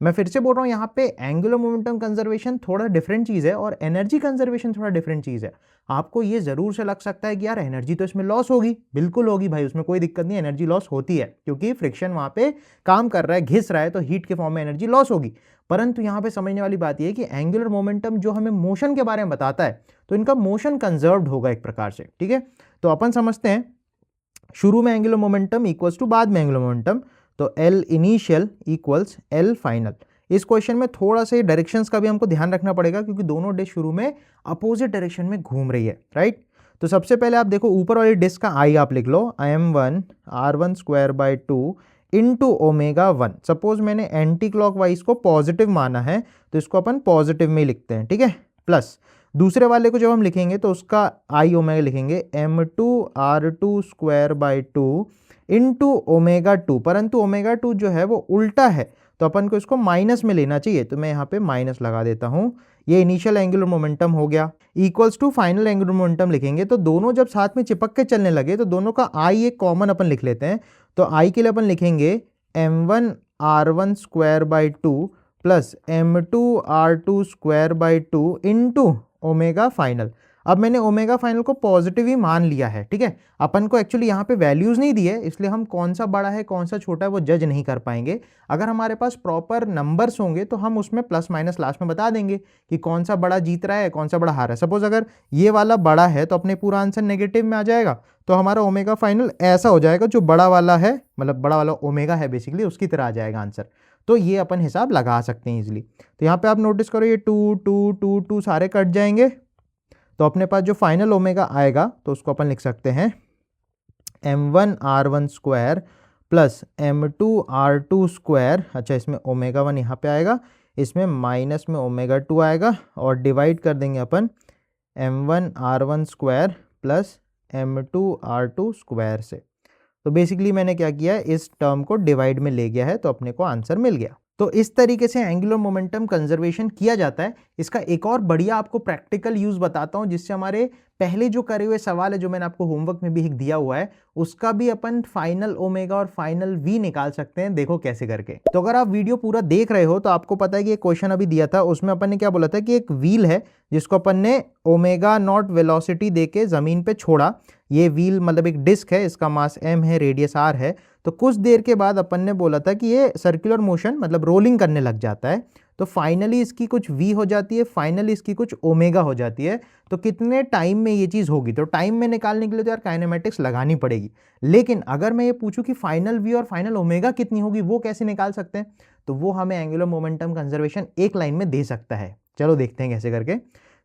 मैं फिर से बोल रहा हूँ, यहाँ पे एंगुलर मोमेंटम कंजर्वेशन थोड़ा डिफरेंट चीज़ है और एनर्जी कंजर्वेशन थोड़ा डिफरेंट चीज़ है। आपको ये जरूर से लग सकता है कि यार एनर्जी तो इसमें लॉस होगी, बिल्कुल होगी भाई, उसमें कोई दिक्कत नहीं, एनर्जी लॉस होती है क्योंकि फ्रिक्शन वहाँ पे काम कर रहा है, घिस रहा है, तो हीट के फॉर्म में एनर्जी लॉस होगी। परंतु यहाँ पे समझने वाली बात यह है कि एंगुलर मोमेंटम जो हमें मोशन के बारे में बताता है तो इनका मोशन कंजर्व्ड होगा एक प्रकार से, ठीक है। तो अपन समझते हैं शुरू में एंगुलर मोमेंटम इक्वल्स टू बाद में एंगुलर मोमेंटम, तो L initial equals L final. इस क्वेश्चन में थोड़ा सा डायरेक्शंस का भी हमको ध्यान रखना पड़ेगा क्योंकि दोनों डिस्क शुरू में अपोजिट डायरेक्शन में घूम रही है, राइट। तो सबसे पहले आप देखो ऊपर वाली डिस्क का आई आप लिख लो, m1 r1 square by 2 into omega 1। Suppose मैंने एंटी क्लॉकवाइज को पॉजिटिव माना है तो इसको अपन पॉजिटिव में ही लिखते हैं, ठीक है। प्लस दूसरे वाले को जब हम लिखेंगे तो उसका आई ओमेगा लिखेंगे m2 r2 square by 2 into omega 2, परंतु ओमेगा 2 जो है वो उल्टा है तो अपन को इसको माइनस में लेना चाहिए, तो मैं यहाँ पे माइनस लगा देता हूँ। ये इनिशियल एंगुलर मोमेंटम हो गया, equals to final angular momentum लिखेंगे तो दोनों जब साथ में चिपक के चलने लगे तो दोनों का आई एक कॉमन अपन लिख लेते हैं। तो आई के लिए अपन लिखेंगे m1 r1 square by 2 plus m2 r2 square by 2 into omega final. अब मैंने ओमेगा फाइनल को पॉजिटिव ही मान लिया है, ठीक है। अपन को एक्चुअली यहाँ पे वैल्यूज नहीं दी है इसलिए हम कौन सा बड़ा है कौन सा छोटा है वो जज नहीं कर पाएंगे। अगर हमारे पास प्रॉपर नंबर्स होंगे तो हम उसमें प्लस माइनस लास्ट में बता देंगे कि कौन सा बड़ा जीत रहा है कौन सा बड़ा हार है। सपोज अगर ये वाला बड़ा है तो अपने पूरा आंसर नेगेटिव में आ जाएगा, तो हमारा ओमेगा फाइनल ऐसा हो जाएगा जो बड़ा वाला है, मतलब बड़ा वाला ओमेगा है बेसिकली, उसकी तरह आ जाएगा आंसर। तो ये अपन हिसाब लगा सकते हैं इजिली। तो यहाँ पे आप नोटिस करो ये 2 2 2 2 सारे कट जाएंगे, तो अपने पास जो फाइनल ओमेगा आएगा तो उसको अपन लिख सकते हैं m1 r1 square plus m2 r2 square. अच्छा, इसमें ओमेगा 1 यहाँ पे आएगा, इसमें माइनस में ओमेगा 2 आएगा और डिवाइड कर देंगे अपन m1 r1 square plus m2 r2 square से। तो बेसिकली मैंने क्या किया, इस टर्म को डिवाइड में ले गया है तो अपने को आंसर मिल गया। तो इस तरीके से एंगुलर मोमेंटम कंजर्वेशन किया जाता है। इसका एक और बढ़िया आपको प्रैक्टिकल यूज बताता हूं जिससे हमारे पहले जो करे हुए सवाल है जो मैंने आपको होमवर्क में भी एक दिया हुआ है उसका भी अपन फाइनल ओमेगा और फाइनल वी निकाल सकते हैं। देखो कैसे करके। तो अगर आप वीडियो पूरा देख रहे हो तो आपको पता है कि एक क्वेश्चन अभी दिया था, उसमें अपन ने क्या बोला था कि एक व्हील है जिसको अपन ने ओमेगा नॉट वेलोसिटी देके जमीन पे छोड़ा। ये व्हील मतलब एक डिस्क है, इसका मास m है, रेडियस r है। तो कुछ देर के बाद अपन ने बोला था कि ये सर्कुलर मोशन मतलब रोलिंग करने लग जाता है, तो फाइनली इसकी कुछ v हो जाती है, फाइनली इसकी कुछ ओमेगा हो जाती है। तो कितने टाइम में ये चीज़ होगी, तो टाइम में निकालने के लिए तो यार काइनेमेटिक्स लगानी पड़ेगी। लेकिन अगर मैं ये पूछूं कि फाइनल v और फाइनल ओमेगा कितनी होगी, वो कैसे निकाल सकते हैं, तो वो हमें एंगुलर मोमेंटम कंजर्वेशन एक लाइन में दे सकता है। चलो देखते हैं कैसे करके।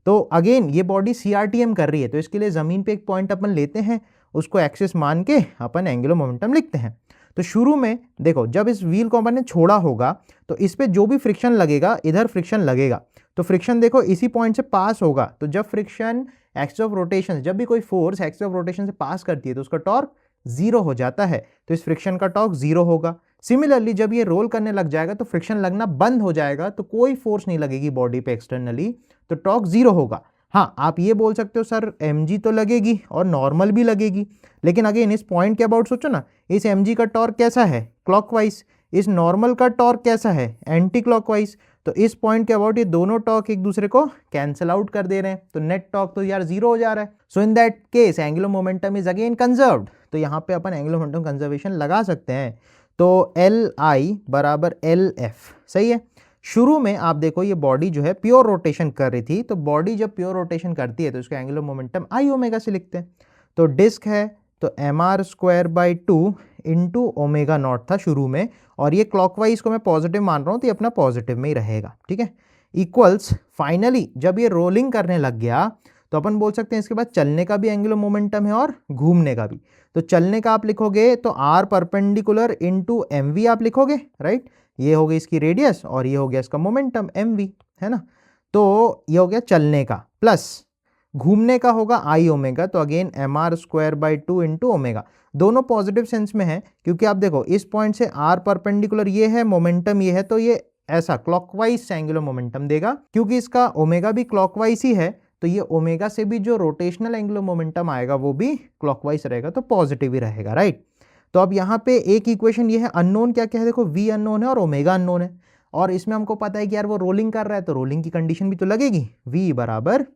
तो अगेन ये बॉडी CRTM कर रही है, तो इसके लिए ज़मीन पे एक पॉइंट अपन लेते हैं, उसको एक्सिस मान के अपन एंगुलर मोमेंटम लिखते हैं। तो शुरू में देखो जब इस व्हील को अपन ने छोड़ा होगा तो इस पे जो भी फ्रिक्शन लगेगा इधर फ्रिक्शन लगेगा, तो फ्रिक्शन देखो इसी पॉइंट से पास होगा। तो जब फ्रिक्शन एक्सिस ऑफ रोटेशन, जब भी कोई फोर्स एक्सिस ऑफ रोटेशन से पास करती है तो उसका टॉर्क जीरो हो जाता है, तो इस फ्रिक्शन का टॉर्क जीरो होगा। सिमिलरली जब ये रोल करने लग जाएगा तो फ्रिक्शन लगना बंद हो जाएगा, तो कोई फोर्स नहीं लगेगी बॉडी पे एक्सटर्नली, तो टॉर्क जीरो होगा। हाँ, आप ये बोल सकते हो सर mg तो लगेगी और नॉर्मल भी लगेगी, लेकिन अगेन इस पॉइंट के अबाउट सोचो ना, इस mg का टॉर्क कैसा है क्लॉकवाइज, इस नॉर्मल का टॉर्क कैसा है एंटी क्लॉकवाइज। तो इस पॉइंट के अबाउट ये दोनों टॉर्क एक दूसरे को कैंसिल आउट कर दे रहे हैं, तो नेट टॉर्क तो यार जीरो हो जा रहा है। So in that case angular momentum is again conserved. तो यहाँ पे अपन एंगुलर मोमेंटम कंजर्वेशन लगा सकते हैं। तो Li बराबर LF, सही है। शुरू में आप देखो ये बॉडी जो है प्योर रोटेशन कर रही थी, तो बॉडी जब प्योर रोटेशन करती है तो उसका एंगुलर मोमेंटम आई ओमेगा से लिखते हैं। तो डिस्क है तो mr square by 2 into omega naught था शुरू में, और ये क्लॉकवाइज को मैं पॉजिटिव मान रहा हूँ तो ये अपना पॉजिटिव में ही रहेगा, ठीक है। इक्वल्स फाइनली जब ये रोलिंग करने लग गया तो अपन बोल सकते हैं इसके बाद चलने का भी एंगुलर मोमेंटम है और घूमने का भी। तो चलने का आप लिखोगे तो r परपेंडिकुलर इंटू mv आप लिखोगे, राइट। ये हो गई इसकी रेडियस और ये हो गया इसका मोमेंटम mv, है ना। तो ये हो गया चलने का, प्लस घूमने का होगा आई ओमेगा, तो again mr square by 2 into omega. दोनों पॉजिटिव सेंस में है क्योंकि आप देखो इस पॉइंट से r परपेंडिकुलर ये है, मोमेंटम ये है, तो ये ऐसा क्लॉकवाइज एंगुलर मोमेंटम देगा। क्योंकि इसका ओमेगा भी क्लॉकवाइज ही है तो ये ओमेगा से भी जो रोटेशनल एंगुलर मोमेंटम आएगा वो भी क्लॉकवाइज रहेगा, तो पॉजिटिव ही रहेगा, राइट। तो अब यहाँ पे एक इक्वेशन ये है, अननोन क्या क्या है देखो, v अननोन है और ओमेगा अननोन है, और इसमें हमको पता है कि यार वो रोलिंग कर रहा है तो रोलिंग की कंडीशन भी तो लगेगी, v बराबर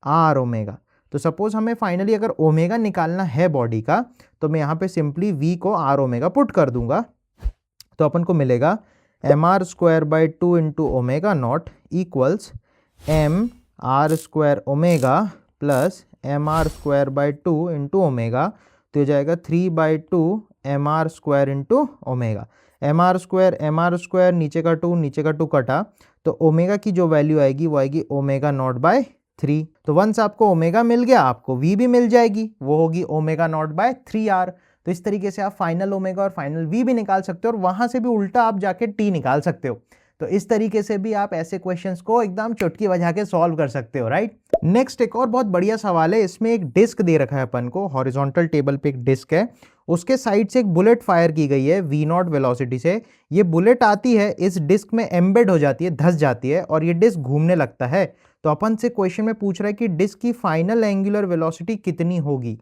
r ओमेगा। तो सपोज हमें फाइनली अगर ओमेगा निकालना है बॉडी का तो मैं यहाँ पे सिंपली v को r ओमेगा पुट कर दूंगा, तो अपन को मिलेगा mr square by 2 into omega naught equals m r square omega plus mr square by 2 into omega. तो हो जाएगा 3/2 mr² इंटू ओमेगा। mr² नीचे का 2 कटा, तो ओमेगा की जो वैल्यू आएगी वो आएगी ओमेगा नॉट बाय 3। तो वंस आपको ओमेगा मिल गया, आपको v भी मिल जाएगी, वो होगी ओमेगा नॉट बाय 3r। तो इस तरीके से आप फाइनल ओमेगा और फाइनल v भी निकाल सकते हो और वहां से भी उल्टा आप जाके t निकाल सकते हो। तो इस तरीके से भी आप ऐसे क्वेश्चंस को एकदम चुटकी बजा के सॉल्व कर सकते हो, राइट। नेक्स्ट एक और बहुत बढ़िया सवाल है। इसमें एक डिस्क दे रखा है अपन को, हॉरिजॉन्टल टेबल पे एक डिस्क है, उसके साइड से एक बुलेट फायर की गई है v0 वेलोसिटी से। ये बुलेट आती है, इस डिस्क में एम्बेड हो जाती है, धस जाती है और ये डिस्क घूमने लगता है। तो अपन से क्वेश्चन में पूछ रहा है कि डिस्क की फाइनल एंगुलर वेलोसिटी कितनी होगी।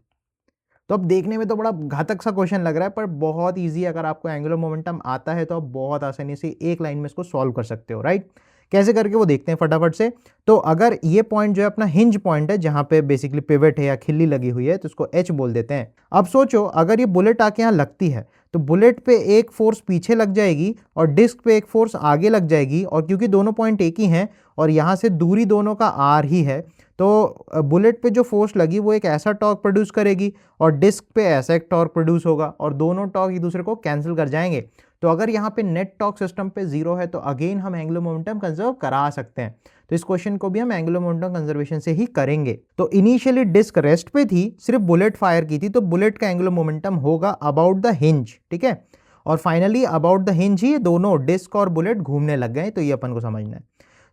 तो अब देखने में तो बड़ा घातक सा क्वेश्चन लग रहा है, पर बहुत इजी। अगर आपको एंगुलर मोमेंटम आता है तो आप बहुत आसानी से एक लाइन में इसको सॉल्व कर सकते हो, राइट। कैसे करके वो देखते हैं फटाफट से। तो अगर ये पॉइंट जो है अपना हिंज पॉइंट है, जहां पे बेसिकली पिवट है या खिल्ली लगी हुई है, तो इसको एच बोल देते हैं। अब सोचो अगर ये बुलेट आके यहाँ लगती है तो बुलेट पे एक फोर्स पीछे लग जाएगी और डिस्क पे एक फोर्स आगे लग जाएगी, और क्योंकि दोनों पॉइंट एक ही हैं और यहाँ से दूरी दोनों का आर ही है, तो बुलेट पे जो फोर्स लगी वो एक ऐसा टॉर्क प्रोड्यूस करेगी और डिस्क पे ऐसा एक टॉर्क प्रोड्यूस होगा और दोनों टॉर्क एक दूसरे को कैंसिल कर जाएंगे। तो अगर यहाँ पे नेट टॉर्क सिस्टम पे 0 है तो अगेन हम एंगुलर मोमेंटम कंजर्व करा सकते हैं। तो इस क्वेश्चन को भी हम एंगुलर मोमेंटम कंजर्वेशन से ही करेंगे। तो इनिशियली डिस्क रेस्ट पे थी, सिर्फ बुलेट फायर की थी, तो बुलेट का एंगुलर मोमेंटम होगा अबाउट द हिंज, ठीक है। और फाइनली अबाउट द हिंज ही दोनों डिस्क और बुलेट घूमने लग गए। तो ये अपन को समझना है।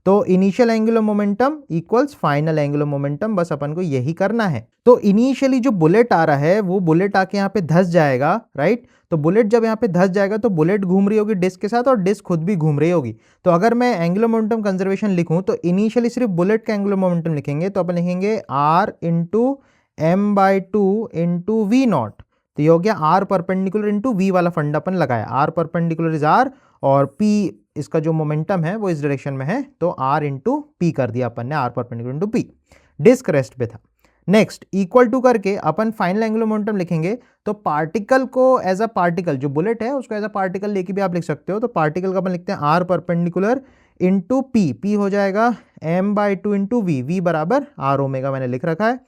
तो initial angular momentum equals final angular momentum, बस अपन को यही करना है। तो इनिशियली जो बुलेट आ रहा है वो बुलेट आके यहाँ पे धस जाएगा, राइट। तो बुलेट जब यहाँ पे धस जाएगा तो बुलेट घूम रही होगी डिस्क के साथ और डिस्क खुद भी घूम रही होगी। तो अगर मैं एंगुलर मोमेंटम कंजर्वेशन लिखूं तो इनिशियली सिर्फ बुलेट का एंगुलर मोमेंटम लिखेंगे, तो अपन लिखेंगे r into m/2 into v0। तो ये हो गया r परपेंडिकुलर इंटू v वाला फंडा अपन लगाया, r परपेंडिकुलर इज r और p इसका जो मोमेंटम है वो इस डायरेक्शन में है, तो r इंटू पी कर दिया अपन ने, r perpendicular into p. Disc rest पे था। नेक्स्ट इक्वल टू करके अपन फाइनल एंगुलर मोमेंटम लिखेंगे। तो पार्टिकल को एज अ पार्टिकल, जो बुलेट है उसको एज अ पार्टिकल लेके भी आप लिख सकते हो। तो पार्टिकल का अपन लिखते हैं r perpendicular into P, P हो जाएगा m/2 इंटू वी, वी बराबर r ओमेगा मैंने लिख रखा है।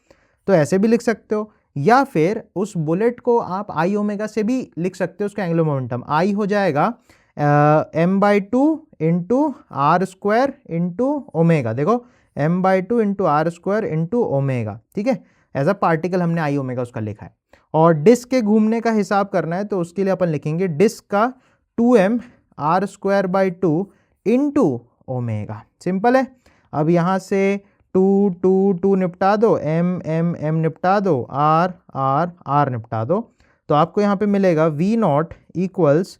तो ऐसे भी लिख सकते हो, या फिर उस बुलेट को आप आई ओमेगा से भी लिख सकते हो। उसका एंगुलर मोमेंटम आई हो जाएगा m/2 into r² into omega. देखो m/2 into r² into omega, ठीक है। एज अ पार्टिकल हमने आई ओमेगा उसका लिखा है। और डिस्क के घूमने का हिसाब करना है तो उसके लिए अपन लिखेंगे डिस्क का 2m r²/2 into omega. Simple है। अब यहाँ से 2 निपटा दो, m निपटा दो, r निपटा दो, तो आपको यहाँ पे मिलेगा v0 equals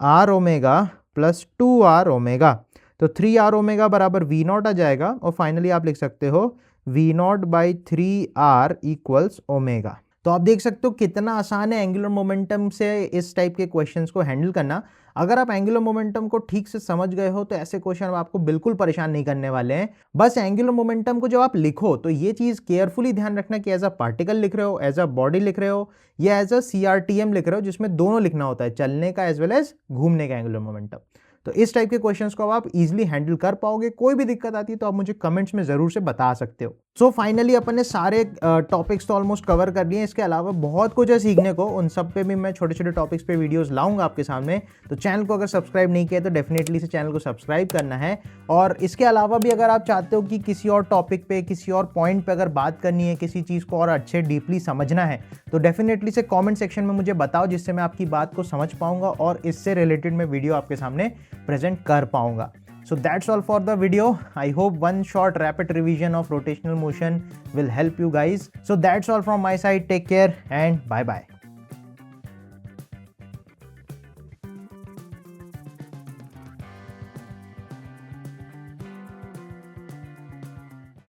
r omega plus 2r omega. तो 3r ओमेगा बराबर v0 आ जाएगा और फाइनली आप लिख सकते हो v0/3r इक्वल्स ओमेगा। तो आप देख सकते हो कितना आसान है एंगुलर मोमेंटम से इस टाइप के क्वेश्चंस को हैंडल करना। अगर आप एंगुलर मोमेंटम को ठीक से समझ गए हो तो ऐसे क्वेश्चन आपको बिल्कुल परेशान नहीं करने वाले हैं। बस एंगुलर मोमेंटम को जब आप लिखो तो ये चीज केयरफुली ध्यान रखना कि एज अ पार्टिकल लिख रहे हो, एज अ बॉडी लिख रहे हो, या एज अ CRTM लिख रहे हो, जिसमें दोनों लिखना होता है, चलने का एज वेल एज घूमने का एंगुलर मोमेंटम। तो इस टाइप के क्वेश्चंस को आप इजीली हैंडल कर पाओगे। कोई भी दिक्कत आती है तो आप मुझे कमेंट्स में जरूर से बता सकते हो। सो फाइनली अपन ने सारे टॉपिक्स तो ऑलमोस्ट कवर कर लिए। इसके अलावा बहुत कुछ है सीखने को, उन सब पे भी मैं छोटे छोटे टॉपिक्स पे वीडियोस लाऊंगा आपके सामने। तो चैनल को अगर सब्सक्राइब नहीं किया तो डेफिनेटली से चैनल को सब्सक्राइब करना है। और इसके अलावा भी अगर आप चाहते हो कि किसी और टॉपिक पे, किसी और पॉइंट पे अगर बात करनी है, किसी चीज़ को और अच्छे डीपली समझना है, तो डेफिनेटली से कॉमेंट सेक्शन में मुझे बताओ, जिससे मैं आपकी बात को समझ पाऊंगा और इससे रिलेटेड मैं वीडियो आपके सामने प्रेजेंट कर पाऊंगा। So that's all for the video. I hope one short rapid revision of rotational motion will help you guys. So that's all from my side. Take care and bye bye.